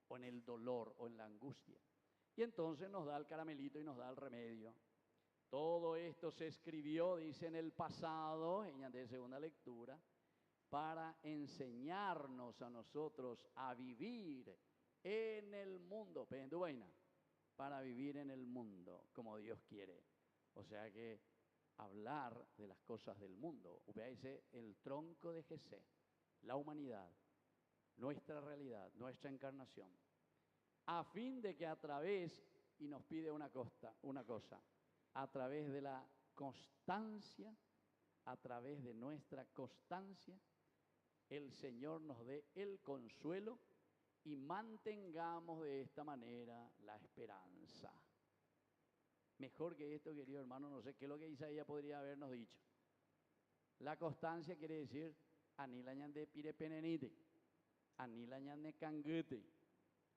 o en el dolor, o en la angustia. Y entonces nos da el caramelito y nos da el remedio. Todo esto se escribió, dice, en el pasado, en la segunda lectura, para enseñarnos a nosotros a vivir en el mundo, para vivir en el mundo como Dios quiere. O sea que hablar de las cosas del mundo, dice el tronco de Jesé, la humanidad, nuestra realidad, nuestra encarnación, a fin de que a través, y nos pide una cosa, a través de la constancia, a través de nuestra constancia, el Señor nos dé el consuelo y mantengamos de esta manera la esperanza. Mejor que esto, querido hermano, no sé qué es lo que Isaías podría habernos dicho. La constancia quiere decir anilañan de pirepenenite, anilañan de canguete,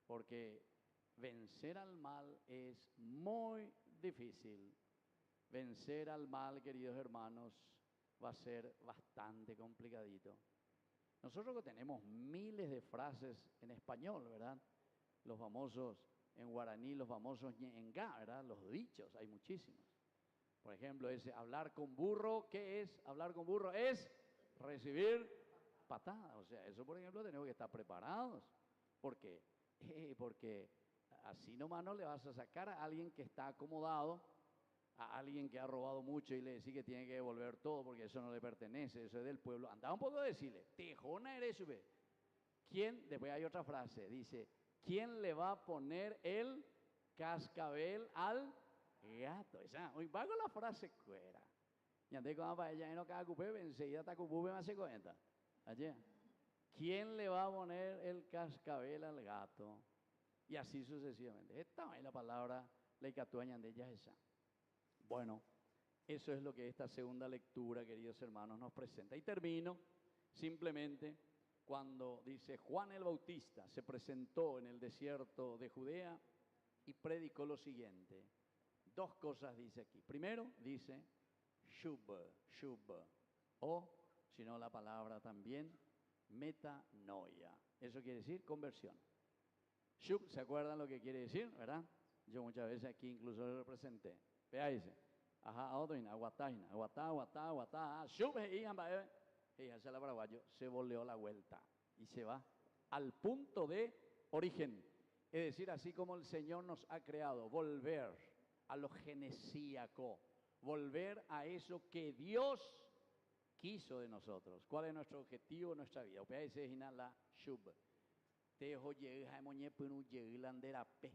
porque vencer al mal es muy difícil. Vencer al mal, queridos hermanos, va a ser bastante complicadito. Nosotros que tenemos miles de frases en español, ¿verdad? Los famosos en guaraní, los famosos ñenga, ¿verdad? Los dichos, hay muchísimos. Por ejemplo, ese hablar con burro, ¿qué es? Hablar con burro es recibir patada. O sea, eso por ejemplo tenemos que estar preparados. ¿Por qué? Porque así nomás no le vas a sacar a alguien que está acomodado, a alguien que ha robado mucho y le decís que tiene que devolver todo porque eso no le pertenece, eso es del pueblo. Anda un poco a decirle, tejona eres, ¿quién? Después hay otra frase, dice, ¿quién le va a poner el cascabel al gato? Esa, hoy va con la frase cuera. Y antes cuando para ella no cada cupé, enseguida está cupé me hace cuenta. Allá. ¿Quién le va a poner el cascabel al gato? Y así sucesivamente. Esta es la palabra la que actúan de ella esa. Bueno, eso es lo que esta segunda lectura, queridos hermanos, nos presenta. Y termino simplemente cuando dice Juan el Bautista se presentó en el desierto de Judea y predicó lo siguiente. Dos cosas dice aquí. Primero dice shub, o si no la palabra también metanoia. Eso quiere decir conversión. Shub, ¿se acuerdan lo que quiere decir, verdad? Yo muchas veces aquí incluso lo representé. Vea, dice, ajá, aguatá, shub, y hacia la paraguayo, se volvió la vuelta y se va al punto de origen. Es decir, así como el Señor nos ha creado, volver a lo genesíaco, volver a eso que Dios quiso de nosotros. ¿Cuál es nuestro objetivo en nuestra vida? Opea dice la shub. Tejo llega moñe punu llegilandera pe.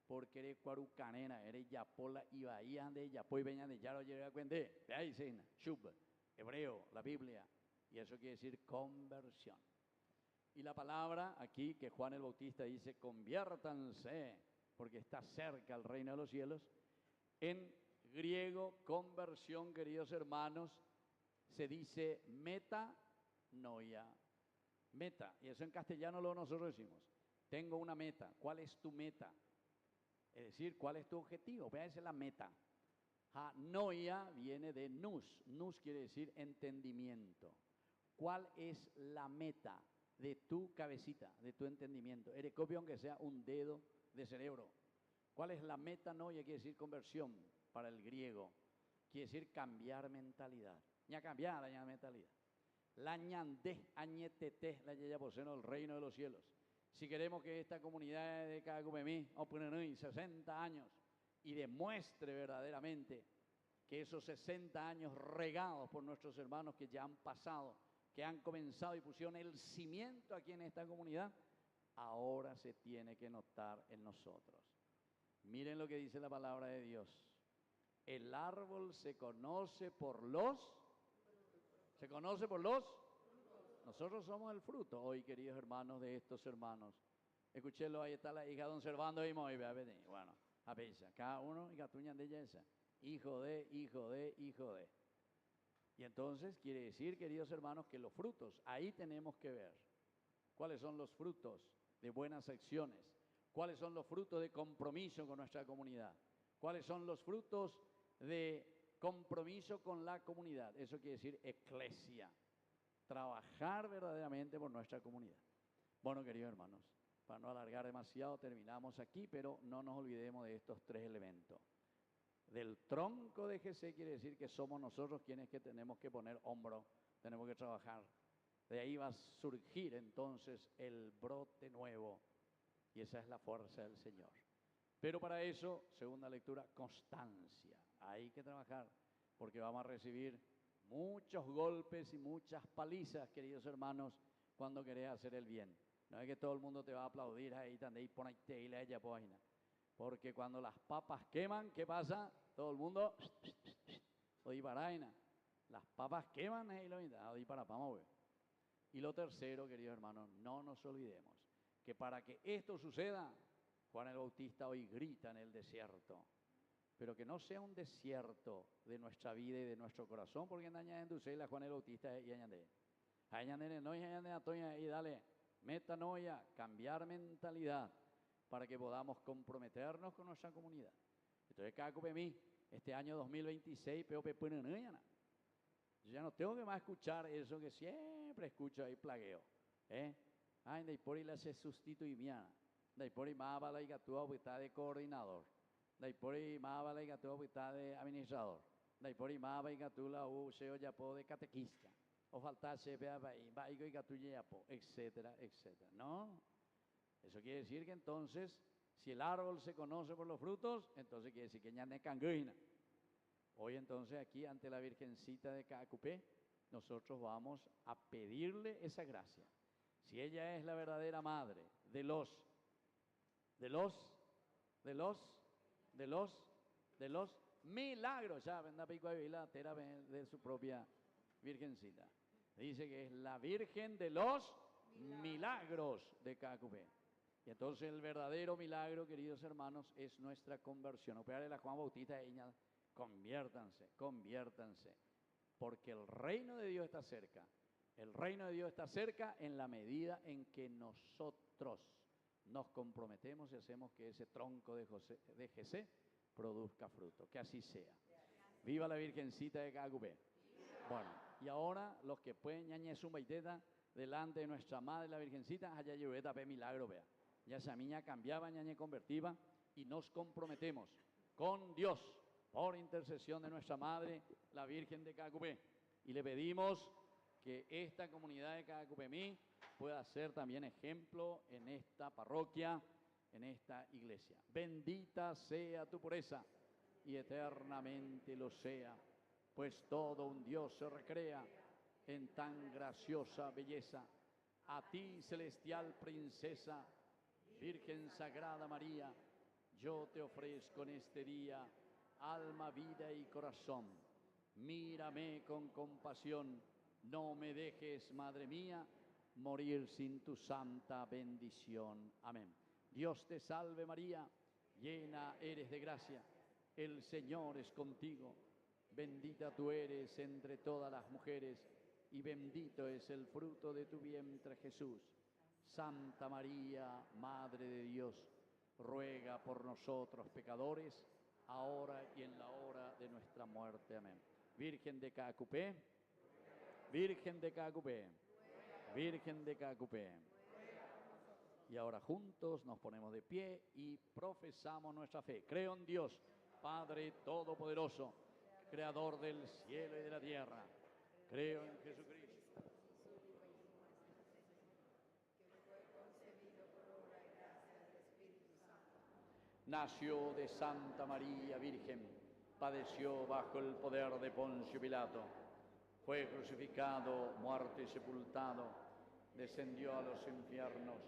Porque eres cuarucanena, eres yapola y bahía de yapo y veña de yaro llega cuende. Vea dice shub, hebreo, la Biblia. Y eso quiere decir conversión. Y la palabra aquí que Juan el Bautista dice, conviértanse, porque está cerca el reino de los cielos. En griego, conversión, queridos hermanos, se dice metanoia. Meta, y eso en castellano lo nosotros decimos. Tengo una meta. ¿Cuál es tu meta? Es decir, ¿cuál es tu objetivo? Esa es la meta. Noia viene de nous. Nous quiere decir entendimiento. ¿Cuál es la meta de tu cabecita, de tu entendimiento? Erecopio, aunque sea un dedo de cerebro. ¿Cuál es la metanoia? Quiere decir conversión para el griego. Quiere decir cambiar mentalidad. Ya cambiar la mentalidad. La ñandé, añetete, la yaya poseno del reino de los cielos. Si queremos que esta comunidad de Cacupemí, 60 años, y demuestre verdaderamente que esos 60 años regados por nuestros hermanos que ya han pasado, que han comenzado y pusieron el cimiento aquí en esta comunidad, ahora se tiene que notar en nosotros. Miren lo que dice la palabra de Dios. El árbol se conoce por los... ¿Se conoce por los? Nosotros somos el fruto hoy, queridos hermanos, de estos hermanos. Escúchelo, ahí está la hija de don Servando y bueno, a pesar, cada uno y gatuñan de ella esa. Hijo de. Y entonces quiere decir, queridos hermanos, que los frutos, ahí tenemos que ver cuáles son los frutos de buenas acciones, cuáles son los frutos de compromiso con nuestra comunidad, cuáles son los frutos de compromiso con la comunidad. Eso quiere decir eclesia, trabajar verdaderamente por nuestra comunidad. Bueno, queridos hermanos, Para no alargar demasiado, terminamos aquí, pero no nos olvidemos de estos tres elementos. Del tronco de Jesé quiere decir que somos nosotros quienes que tenemos que poner hombro, tenemos que trabajar. De ahí va a surgir entonces el brote nuevo, y esa es la fuerza del Señor. Pero para eso, segunda lectura, constancia. Hay que trabajar, porque vamos a recibir muchos golpes y muchas palizas, queridos hermanos, cuando querés hacer el bien. No es que todo el mundo te va a aplaudir ahí, también pon ahí y la ella página. Porque cuando las papas queman, ¿qué pasa? Todo el mundo, oí paraina. Las papas queman y lo mitad, oí para vamos. Y lo tercero, queridos hermanos, no nos olvidemos que para que esto suceda, Juan el Bautista hoy grita en el desierto. Pero que no sea un desierto de nuestra vida y de nuestro corazón, porque en la Juan el Bautista y añade. Añade no y añade y dale, metanoia, cambiar mentalidad para que podamos comprometernos con nuestra comunidad. Entonces, cada mí este año 2026, yo ya no tengo que más escuchar eso que siempre escucho ahí plagueo. Ay, de por ahí la se sustituía. De por ahí más va la igatua está de coordinador. De por ahí más va la igatua está de administrador. De por ahí más va igatula u seo ya de catequista. O faltase va y gatuya ya etcétera, etcétera. No. Eso quiere decir que entonces, si el árbol se conoce por los frutos, entonces quiere decir que ya ne canguina. Hoy entonces aquí ante la Virgencita de Cacupé, nosotros vamos a pedirle esa gracia. Si ella es la verdadera madre de los milagros, ya vendrá pico de la tera de su propia Virgencita. Dice que es la Virgen de los milagros de Cacupé. Y entonces el verdadero milagro, queridos hermanos, es nuestra conversión. Operarle la Juan Bautista y ella, conviértanse, conviértanse, porque el reino de Dios está cerca. El reino de Dios está cerca en la medida en que nosotros nos comprometemos y hacemos que ese tronco de Jesé produzca fruto. Que así sea. Viva la Virgencita de Cacupé. Bueno, y ahora los que pueden ñañe su baiteta delante de nuestra madre la Virgencita, allá lleveta pe milagro, vea. Ya esa niña cambiaba, ñañe convertiva, y nos comprometemos con Dios por intercesión de nuestra madre, la Virgen de Cacupé. Y le pedimos que esta comunidad de Cacupemí pueda ser también ejemplo en esta parroquia, en esta iglesia. Bendita sea tu pureza y eternamente lo sea, pues todo un Dios se recrea en tan graciosa belleza. A ti, celestial princesa, Virgen Sagrada María, yo te ofrezco en este día alma, vida y corazón. Mírame con compasión, no me dejes, Madre mía, morir sin tu santa bendición. Amén. Dios te salve María, llena eres de gracia, el Señor es contigo. Bendita tú eres entre todas las mujeres, y bendito es el fruto de tu vientre, Jesús. Santa María, Madre de Dios, ruega por nosotros pecadores, ahora y en la hora de nuestra muerte. Amén. Virgen de Cacupé, Virgen de Cacupé, Virgen de Cacupé. Y ahora juntos nos ponemos de pie y profesamos nuestra fe. Creo en Dios, Padre Todopoderoso, Creador del cielo y de la tierra. Creo en Jesucristo. Nació de Santa María Virgen, padeció bajo el poder de Poncio Pilato, fue crucificado, muerto y sepultado, descendió a los infiernos,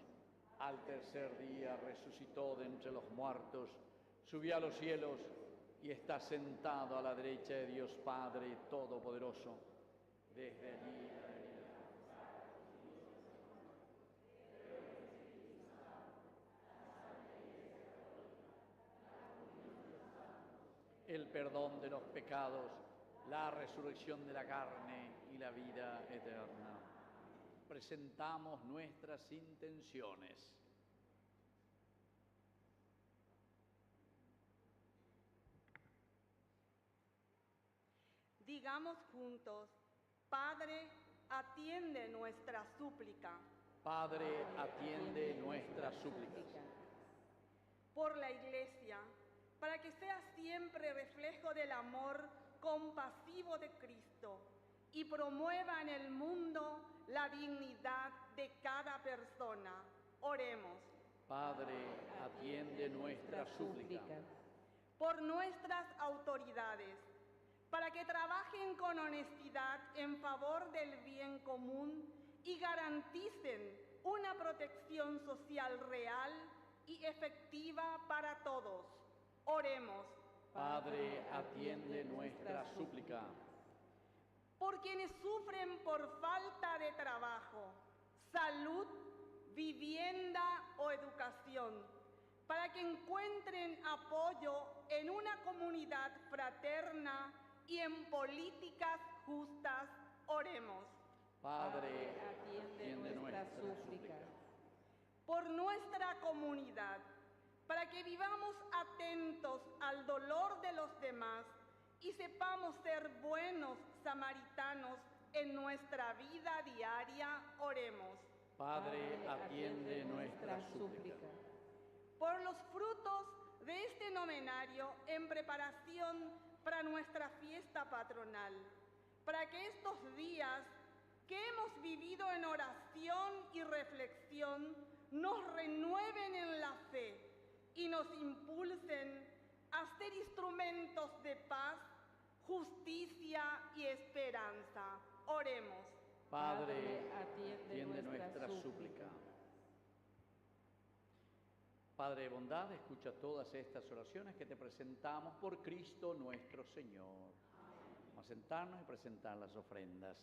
al tercer día resucitó de entre los muertos, subió a los cielos y está sentado a la derecha de Dios Padre Todopoderoso. Desde allí el perdón de los pecados, la resurrección de la carne y la vida eterna. Presentamos nuestras intenciones. Digamos juntos: Padre, atiende nuestra súplica. Padre, atiende nuestras súplicas. Por la Iglesia, para que sea siempre reflejo del amor compasivo de Cristo y promueva en el mundo la dignidad de cada persona. Oremos. Padre, atiende nuestras súplicas. Por nuestras autoridades, para que trabajen con honestidad en favor del bien común y garanticen una protección social real y efectiva para todos. Oremos. Padre, atiende nuestra súplica. Por quienes sufren por falta de trabajo, salud, vivienda o educación, para que encuentren apoyo en una comunidad fraterna y en políticas justas. Oremos. Padre, atiende nuestras súplicas. Por nuestra comunidad, para que vivamos atentos al dolor de los demás y sepamos ser buenos samaritanos en nuestra vida diaria. Oremos. Padre, atiende nuestras súplicas. Por los frutos de este novenario en preparación para nuestra fiesta patronal, para que estos días que hemos vivido en oración y reflexión nos renueven en la fe y nos impulsen a ser instrumentos de paz, justicia y esperanza. Oremos. Padre, atiende nuestra súplica. Padre de bondad, escucha todas estas oraciones que te presentamos por Cristo nuestro Señor. Vamos a sentarnos y presentar las ofrendas.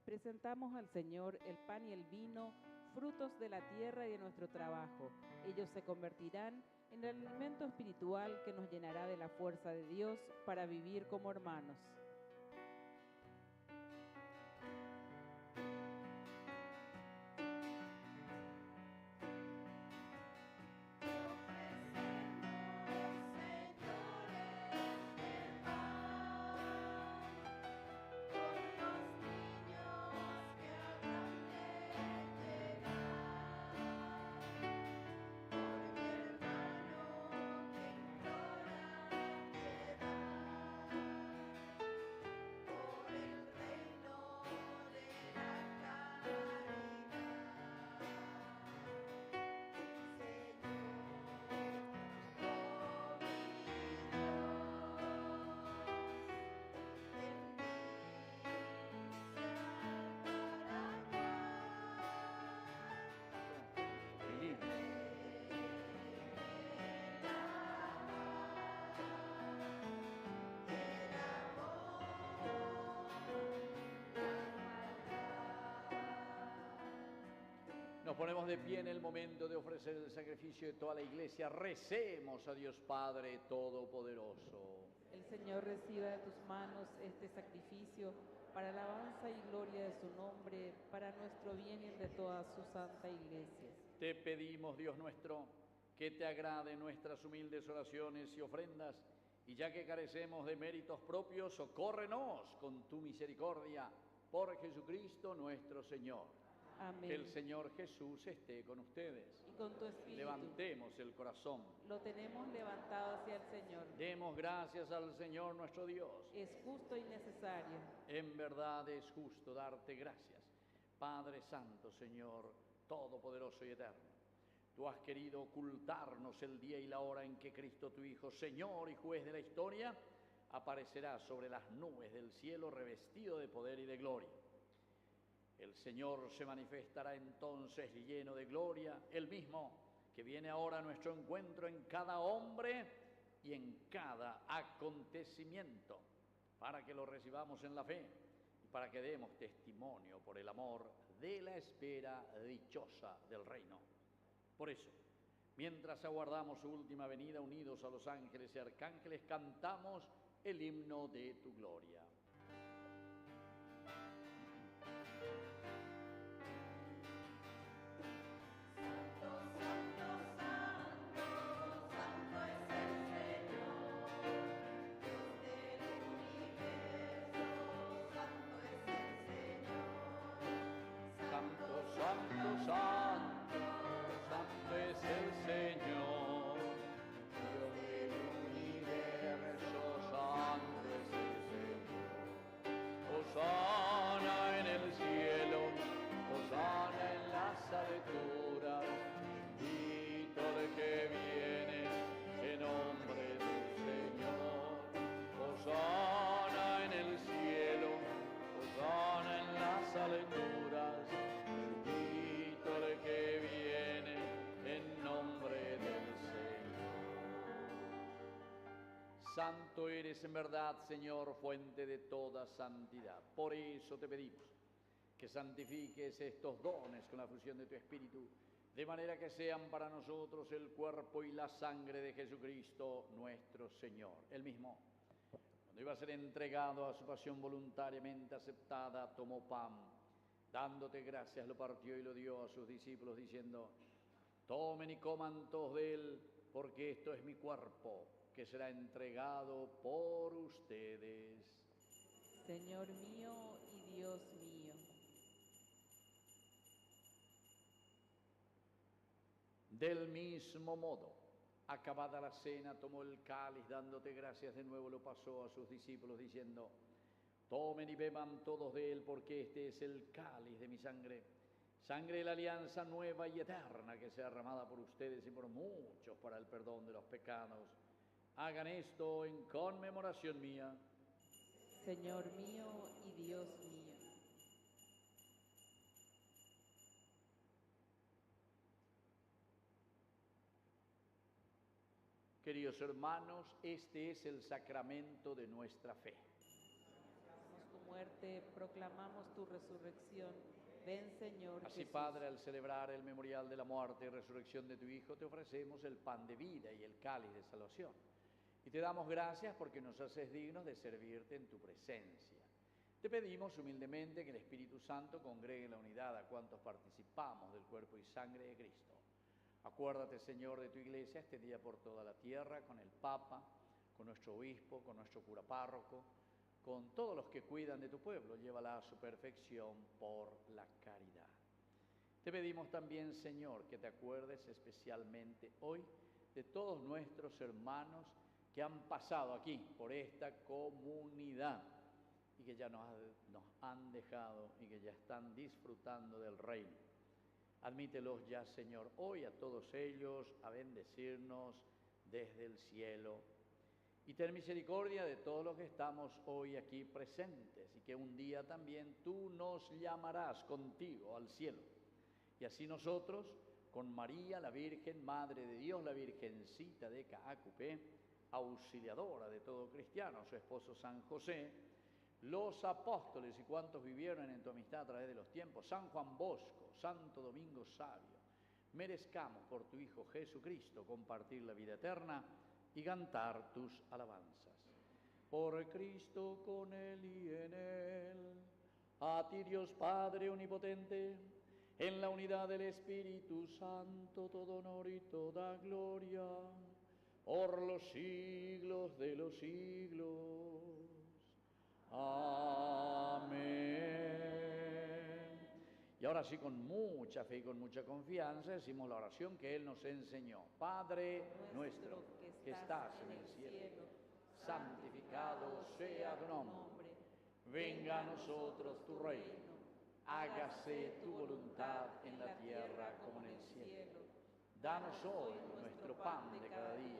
Presentamos al Señor el pan y el vino, frutos de la tierra y de nuestro trabajo. Ellos se convertirán en el alimento espiritual que nos llenará de la fuerza de Dios para vivir como hermanos. Nos ponemos de pie en el momento de ofrecer el sacrificio de toda la iglesia. Recemos a Dios Padre Todopoderoso. El Señor reciba de tus manos este sacrificio para alabanza y gloria de su nombre, para nuestro bien y el de toda su santa iglesia. Te pedimos, Dios nuestro, que te agrade nuestras humildes oraciones y ofrendas, y ya que carecemos de méritos propios, socórrenos con tu misericordia, por Jesucristo nuestro Señor. Amén. Que el Señor Jesús esté con ustedes. Y con tu espíritu. Levantemos el corazón. Lo tenemos levantado hacia el Señor. Demos gracias al Señor nuestro Dios. Es justo y necesario. En verdad es justo darte gracias. Padre Santo, Señor, Todopoderoso y Eterno. Tú has querido ocultarnos el día y la hora en que Cristo, tu Hijo, Señor y Juez de la historia, aparecerá sobre las nubes del cielo revestido de poder y de gloria. El Señor se manifestará entonces lleno de gloria, el mismo que viene ahora a nuestro encuentro en cada hombre y en cada acontecimiento, para que lo recibamos en la fe y para que demos testimonio por el amor de la espera dichosa del reino. Por eso, mientras aguardamos su última venida unidos a los ángeles y arcángeles, cantamos el himno de tu gloria. Santo es el Santo eres en verdad, Señor, fuente de toda santidad. Por eso te pedimos que santifiques estos dones con la fusión de tu Espíritu, de manera que sean para nosotros el cuerpo y la sangre de Jesucristo nuestro Señor. Él mismo, cuando iba a ser entregado a su pasión voluntariamente aceptada, tomó pan, dándote gracias, lo partió y lo dio a sus discípulos, diciendo: tomen y coman todos de él, porque esto es mi cuerpo, que será entregado por ustedes. Señor mío y Dios mío. Del mismo modo, acabada la cena, tomó el cáliz, dándote gracias de nuevo, lo pasó a sus discípulos, diciendo: tomen y beban todos de él, porque este es el cáliz de mi sangre, sangre de la alianza nueva y eterna, que sea derramada por ustedes y por muchos para el perdón de los pecados. Hagan esto en conmemoración mía. Señor mío y Dios mío. Queridos hermanos, este es el sacramento de nuestra fe. Proclamamos tu muerte, proclamamos tu resurrección. Ven, Señor Así, Jesús. Padre, al celebrar el memorial de la muerte y resurrección de tu Hijo, te ofrecemos el pan de vida y el cáliz de salvación. Y te damos gracias porque nos haces dignos de servirte en tu presencia. Te pedimos humildemente que el Espíritu Santo congregue en la unidad a cuantos participamos del cuerpo y sangre de Cristo. Acuérdate, Señor, de tu Iglesia este día por toda la tierra, con el Papa, con nuestro obispo, con nuestro cura párroco, con todos los que cuidan de tu pueblo. Llévala a su perfección por la caridad. Te pedimos también, Señor, que te acuerdes especialmente hoy de todos nuestros hermanos que han pasado aquí por esta comunidad y que ya nos han dejado y que ya están disfrutando del reino. Admítelos ya, Señor, hoy a todos ellos a bendecirnos desde el cielo. Y ten misericordia de todos los que estamos hoy aquí presentes y que un día también tú nos llamarás contigo al cielo. Y así nosotros, con María, la Virgen, Madre de Dios, la Virgencita de Caacupé, auxiliadora de todo cristiano, su esposo San José, los apóstoles y cuantos vivieron en tu amistad a través de los tiempos, San Juan Bosco, Santo Domingo Sabio, merezcamos por tu Hijo Jesucristo compartir la vida eterna y cantar tus alabanzas. Por Cristo, con Él y en Él, a ti Dios Padre omnipotente, en la unidad del Espíritu Santo, todo honor y toda gloria, por los siglos de los siglos. Amén. Y ahora sí, con mucha fe y con mucha confianza, decimos la oración que Él nos enseñó. Padre nuestro, que estás en el cielo, santificado sea tu nombre. Venga a nosotros tu reino. Hágase tu voluntad en la tierra como en el cielo. Danos hoy nuestro pan de cada día.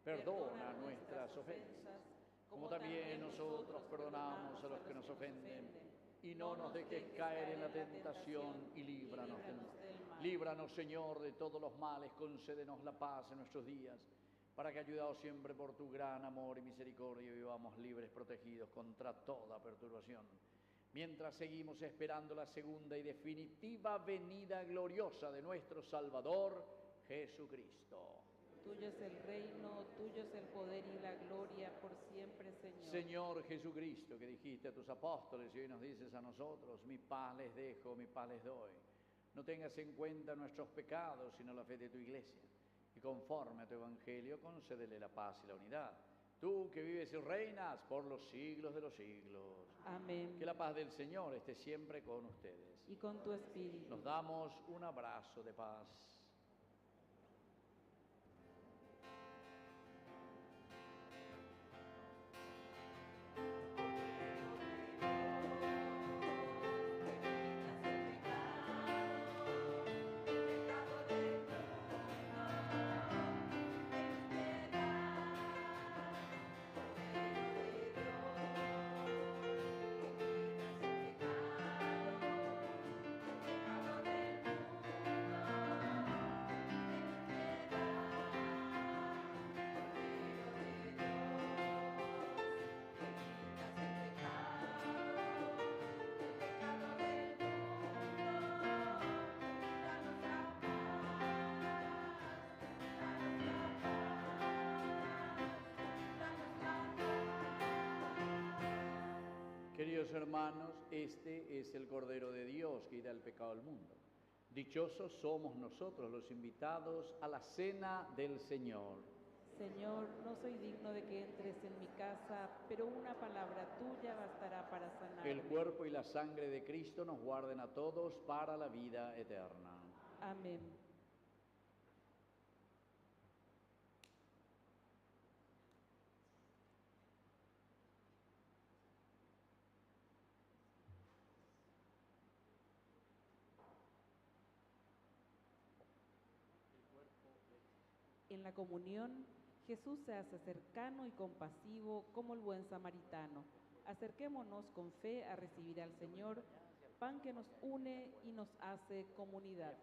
Perdona nuestras ofensas, como también nosotros perdonamos a los que nos ofenden. Y no nos dejes caer en la tentación y líbranos del mal. Líbranos, Señor, de todos los males, concédenos la paz en nuestros días, para que, ayudados siempre por tu gran amor y misericordia, vivamos libres, protegidos contra toda perturbación, mientras seguimos esperando la segunda y definitiva venida gloriosa de nuestro Salvador, Jesucristo. Tuyo es el reino, tuyo es el poder y la gloria por siempre, Señor. Señor Jesucristo, que dijiste a tus apóstoles y hoy nos dices a nosotros: mi paz les dejo, mi paz les doy. No tengas en cuenta nuestros pecados, sino la fe de tu Iglesia. Y conforme a tu Evangelio, concédele la paz y la unidad. Tú que vives y reinas por los siglos de los siglos. Amén. Que la paz del Señor esté siempre con ustedes. Y con tu espíritu. Nos damos un abrazo de paz. Queridos hermanos, este es el Cordero de Dios que quita el pecado del mundo. Dichosos somos nosotros los invitados a la cena del Señor. Señor, no soy digno de que entres en mi casa, pero una palabra tuya bastará para sanarme. El cuerpo y la sangre de Cristo nos guarden a todos para la vida eterna. Amén. En la comunión, Jesús se hace cercano y compasivo como el buen samaritano. Acerquémonos con fe a recibir al Señor, pan que nos une y nos hace comunidad.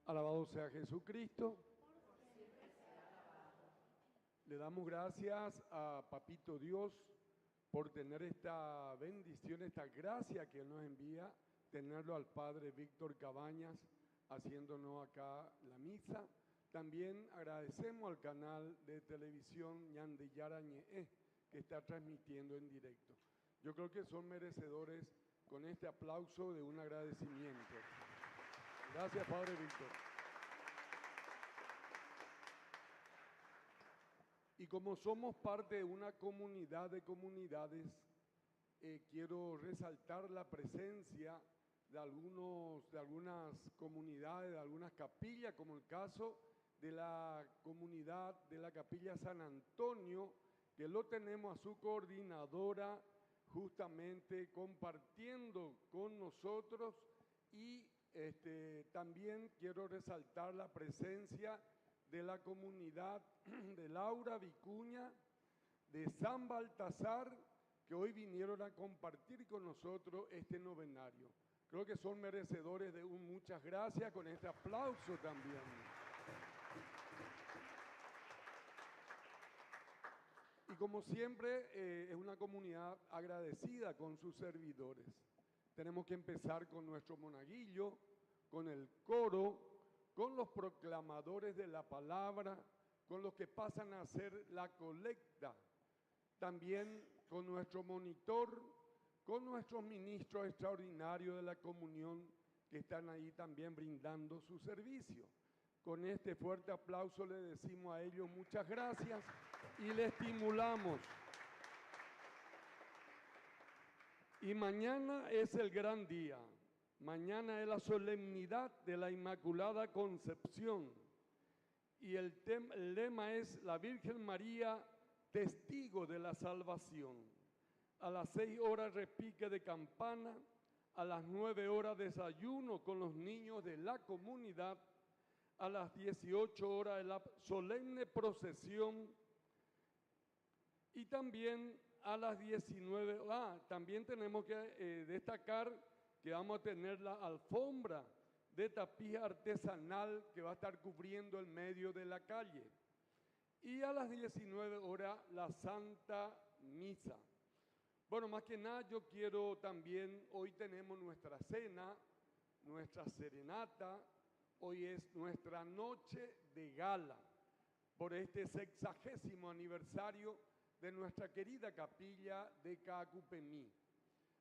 Alabado sea Jesucristo. Le damos gracias a Papito Dios por tener esta bendición, esta gracia que Él nos envía, tenerlo al Padre Víctor Cabañas haciéndonos acá la misa. También agradecemos al canal de televisión Ñandillara Ñe'e, que está transmitiendo en directo. Yo creo que son merecedores con este aplauso de un agradecimiento. Gracias, Padre Víctor. Y como somos parte de una comunidad de comunidades, quiero resaltar la presencia de algunas comunidades, de algunas capillas, como el caso de la comunidad de la Capilla San Antonio, que lo tenemos a su coordinadora justamente compartiendo con nosotros, y también quiero resaltar la presencia de la comunidad de Laura Vicuña, de San Baltasar, que hoy vinieron a compartir con nosotros este novenario. Creo que son merecedores de un muchas gracias con este aplauso también. Y como siempre, es una comunidad agradecida con sus servidores. Tenemos que empezar con nuestro monaguillo, con el coro, con los proclamadores de la palabra, con los que pasan a hacer la colecta, también con nuestro monitor, con nuestros ministros extraordinarios de la comunión que están ahí también brindando su servicio. Con este fuerte aplauso le decimos a ellos muchas gracias y le estimulamos. Y mañana es el gran día. Mañana es la solemnidad de la Inmaculada Concepción. Y el lema es la Virgen María, testigo de la salvación. A las 6 horas repique de campana, a las 9 horas desayuno con los niños de la comunidad, a las 18 horas la solemne procesión, y también a las 19, también tenemos que destacar que vamos a tener la alfombra de tapiz artesanal que va a estar cubriendo el medio de la calle. Y a las 19 horas la Santa Misa. Bueno, más que nada yo quiero también, hoy tenemos nuestra cena, nuestra serenata, hoy es nuestra noche de gala por este 60º aniversario de nuestra querida capilla de Cacupemí.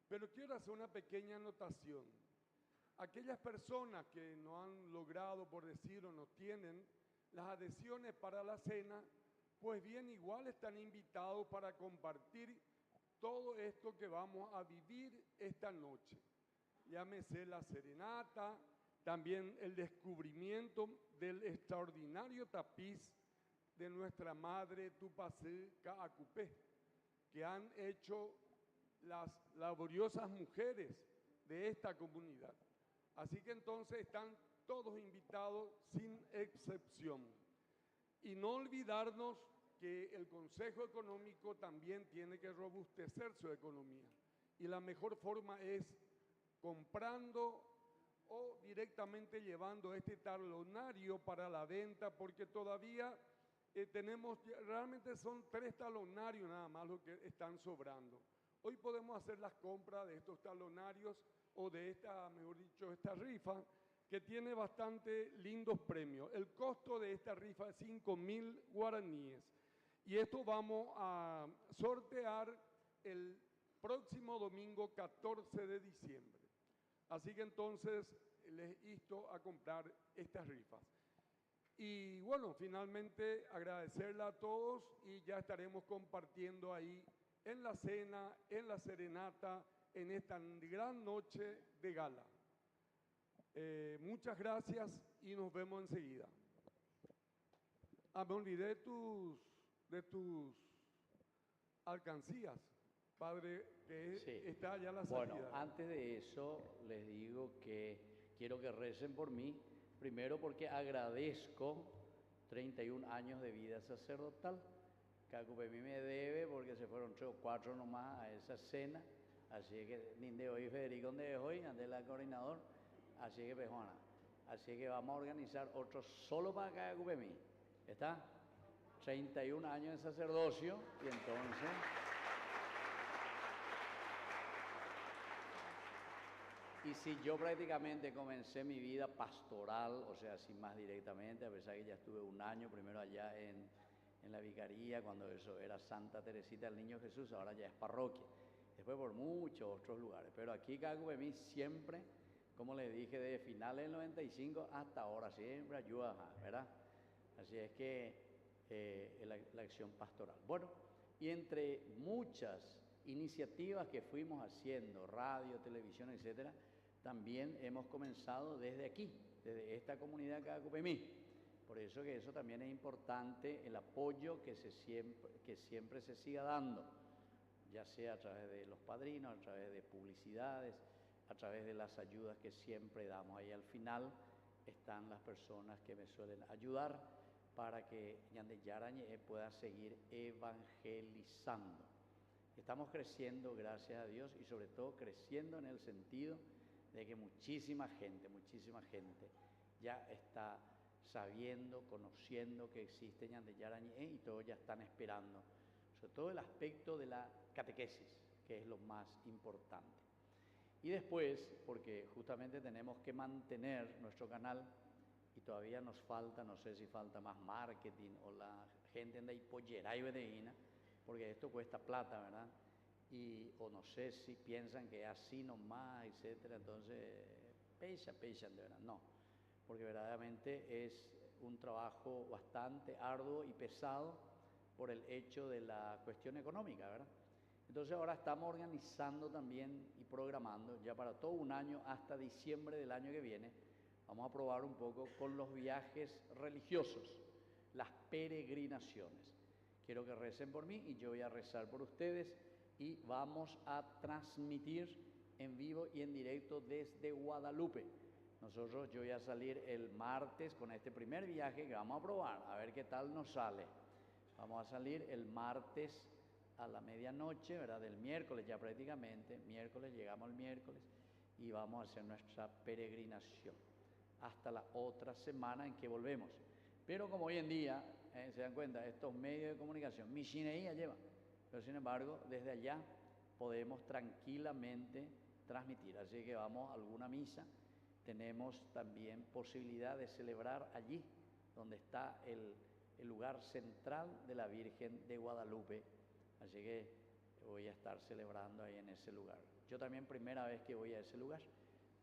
Pero quiero hacer una pequeña anotación. Aquellas personas que no han logrado, por decir, o no tienen las adhesiones para la cena, pues bien, igual están invitados para compartir todo esto que vamos a vivir esta noche. Llámese la serenata, también el descubrimiento del extraordinario tapiz de nuestra madre Tupacé Caacupé, que han hecho las laboriosas mujeres de esta comunidad. Así que entonces están todos invitados sin excepción. Y no olvidarnos que el Consejo Económico también tiene que robustecer su economía. Y la mejor forma es comprando o directamente llevando este talonario para la venta, porque todavía realmente son 3 talonarios nada más los que están sobrando. Hoy podemos hacer las compras de estos talonarios o de esta, mejor dicho, esta rifa, que tiene bastante lindos premios. El costo de esta rifa es 5.000 guaraníes. Y esto vamos a sortear el próximo domingo 14 de diciembre. Así que entonces les insto a comprar estas rifas. Y bueno, finalmente agradecerle a todos y ya estaremos compartiendo ahí en la cena, en la serenata, en esta gran noche de gala. Muchas gracias y nos vemos enseguida. Me olvidé de tus alcancías, Padre, que Sí. está ya la salida. Bueno, antes de eso les digo que quiero que recen por mí, primero porque agradezco 31 años de vida sacerdotal. Cacupemí me debe porque se fueron 3 o 4 nomás a esa cena, así que ni de hoy Federico de hoy, ante la coordinador, así que pues Juana, Así que vamos a organizar otro solo para Cacupemí. ¿Está? 31 años de sacerdocio y entonces... Y si yo prácticamente comencé mi vida pastoral, o sea, así más directamente, a pesar que ya estuve un año primero allá en la vicaría, cuando eso era Santa Teresita del Niño Jesús, ahora ya es parroquia. Después por muchos otros lugares. Pero aquí Cacupemí siempre, como les dije, desde finales del 95 hasta ahora, siempre ayuda, ¿verdad? Así es que la acción pastoral. Bueno, y entre muchas iniciativas que fuimos haciendo, radio, televisión, etcétera, también hemos comenzado desde aquí, desde esta comunidad Cacupemí. Por eso que eso también es importante, el apoyo que siempre se siga dando, ya sea a través de los padrinos, a través de publicidades, a través de las ayudas que siempre damos. Ahí al final están las personas que me suelen ayudar para que Ñande Yarañe pueda seguir evangelizando. Estamos creciendo, gracias a Dios, y sobre todo creciendo en el sentido de que muchísima gente ya está sabiendo, conociendo que existe Ñande Yarañe y todos ya están esperando, sobre todo el aspecto de la catequesis, que es lo más importante. Y después, porque justamente tenemos que mantener nuestro canal y todavía nos falta, no sé si falta más marketing o la gente anda y pollera y vedeína, porque esto cuesta plata, ¿verdad? O no sé si piensan que así nomás, etcétera, entonces pechan de verdad, no, porque verdaderamente es un trabajo bastante arduo y pesado por el hecho de la cuestión económica, ¿verdad? Entonces ahora estamos organizando también y programando ya para todo un año, hasta diciembre del año que viene, vamos a probar un poco con los viajes religiosos, las peregrinaciones. Quiero que recen por mí y yo voy a rezar por ustedes y vamos a transmitir en vivo y en directo desde Guadalupe. Yo voy a salir el martes con este primer viaje que vamos a probar, a ver qué tal nos sale. Vamos a salir el martes a la medianoche, ¿verdad? Del miércoles ya prácticamente, llegamos el miércoles y vamos a hacer nuestra peregrinación hasta la otra semana en que volvemos. Pero como hoy en día, se dan cuenta, estos medios de comunicación, Michineía lleva, pero sin embargo, desde allá podemos tranquilamente transmitir. Así que vamos a alguna misa, tenemos también posibilidad de celebrar allí, donde está el lugar central de la Virgen de Guadalupe. Así que voy a estar celebrando ahí en ese lugar. Yo también primera vez que voy a ese lugar,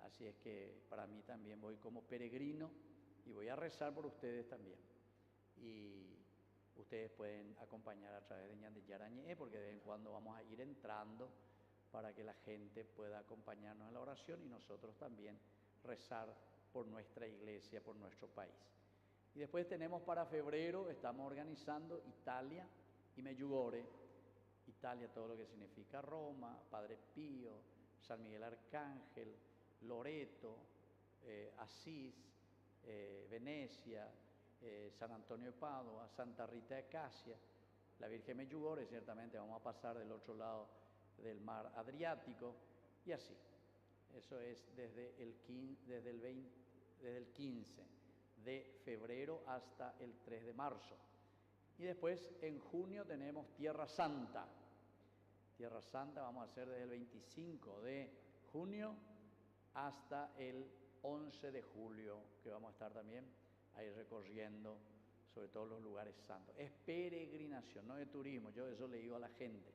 así es que para mí también voy como peregrino y voy a rezar por ustedes también. Y ustedes pueden acompañar a través de Ñande Yarañe, porque de vez en cuando vamos a ir entrando para que la gente pueda acompañarnos en la oración y nosotros también rezar por nuestra iglesia, por nuestro país. Y después tenemos para febrero, estamos organizando Italia y Medjugorje. Italia, todo lo que significa Roma, Padre Pío, San Miguel Arcángel, Loreto, Asís, Venecia, San Antonio de Padua, Santa Rita de Casia, la Virgen Medjugorje, ciertamente vamos a pasar del otro lado del mar Adriático y así. Eso es desde el 15 de febrero hasta el 3 de marzo. Y después en junio tenemos Tierra Santa. Tierra Santa vamos a hacer desde el 25 de junio hasta el 11 de julio, que vamos a estar también ahí recorriendo sobre todos los lugares santos. Es peregrinación, no de turismo, yo eso le digo a la gente,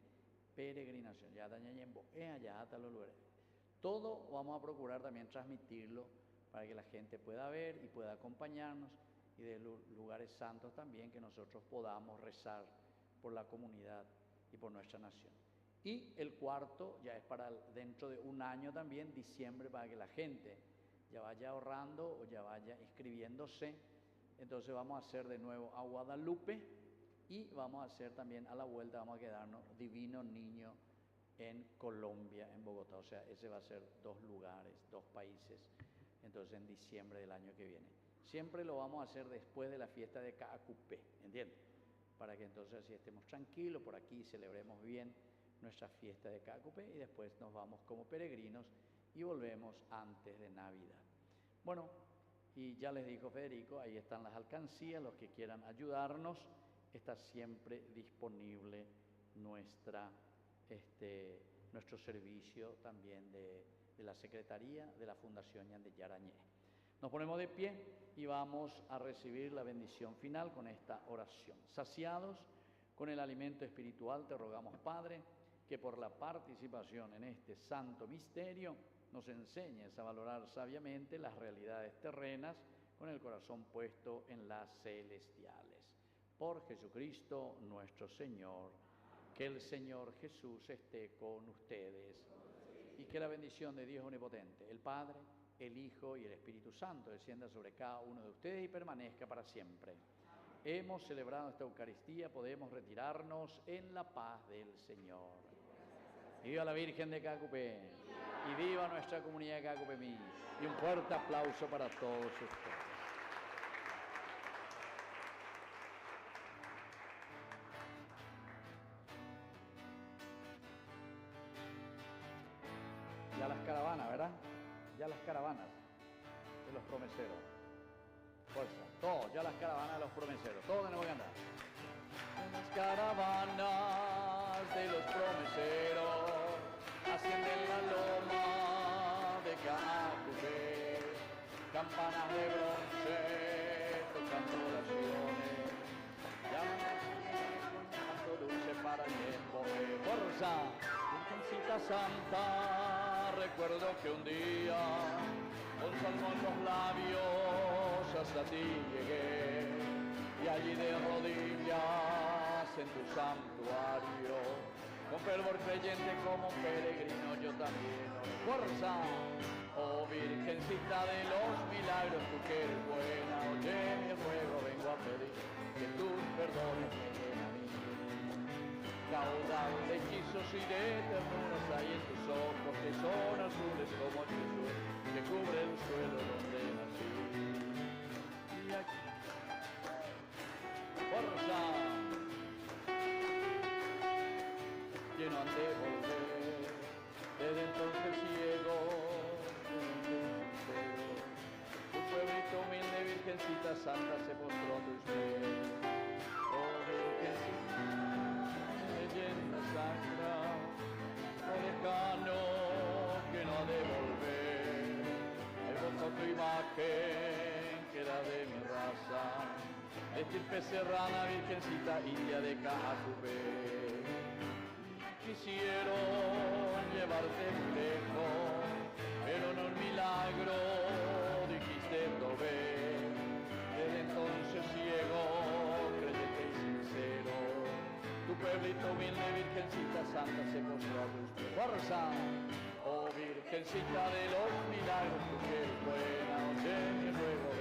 peregrinación, ya allá hasta los lugares. Todo vamos a procurar también transmitirlo para que la gente pueda ver y pueda acompañarnos, y de lugares santos también que nosotros podamos rezar por la comunidad y por nuestra nación. Y el cuarto ya es para dentro de un año también, diciembre, para que la gente ya vaya ahorrando o ya vaya inscribiéndose. Entonces vamos a hacer de nuevo a Guadalupe y vamos a hacer también a la vuelta, vamos a quedarnos Divino Niño en Colombia, en Bogotá. O sea, ese va a ser 2 lugares, 2 países, entonces en diciembre del año que viene. Siempre lo vamos a hacer después de la fiesta de Cacupé, ¿entiendes? Para que entonces así estemos tranquilos por aquí, celebremos bien nuestra fiesta de Cacupé y después nos vamos como peregrinos y volvemos antes de Navidad. Bueno, Y ya les dijo Federico, ahí están las alcancías, los que quieran ayudarnos, está siempre disponible nuestro servicio también de la Secretaría de la Fundación Ñande Arañé. Nos ponemos de pie y vamos a recibir la bendición final con esta oración. Saciados con el alimento espiritual, te rogamos, Padre, que por la participación en este santo misterio nos enseñes a valorar sabiamente las realidades terrenas con el corazón puesto en las celestiales. Por Jesucristo nuestro Señor, que el Señor Jesús esté con ustedes y que la bendición de Dios Omnipotente, el Padre, el Hijo y el Espíritu Santo descienda sobre cada uno de ustedes y permanezca para siempre. Hemos celebrado esta Eucaristía, podemos retirarnos en la paz del Señor. Viva la Virgen de Cacupé y viva nuestra comunidad de Cacupemí. Y un fuerte aplauso para todos ustedes. Ya las caravanas, ¿verdad? Ya las caravanas de los promeseros. Fuerza, todos, ya las caravanas de los promeseros. Todos tenemos que andar. Las caravanas de los promeseros ascienden la loma de Cacupé. Campanas de bronce tocando oraciones. Llaman canto dulce para el tiempo. Fuerza, Virgencita Santa, recuerdo que un día con salmo en los labios hasta ti llegué, y allí de rodillas en tu santuario, con fervor creyente como peregrino yo también oré. Fuerza, oh Virgencita de los milagros, tú que eres buena, oye mi ruego, vengo a pedir que tus perdones me den a mí. Caudal de hechizos y de ternuras hay en tus ojos, que son azules como el Jesús que cubre el suelo donde nací. Y aquí, fuerza, que no han de volver, desde entonces ciego, tu pueblito humilde, Virgencita Santa, se postró a tus pies. Oh Virgencita, leyenda sacra, no lejano, que no ha de volver, evocó tu imagen, que era de mi raza, estirpe serrana, Virgencita india de Cacupé. Quisieron llevarte muy lejos, pero no el milagro dijiste probé. Desde entonces ciego, creyente y sincero, tu pueblito humilde, Virgencita Santa, se postró a tus pies. Fuerza, oh Virgencita de los milagros, tú que eres buena, oye mi ruego.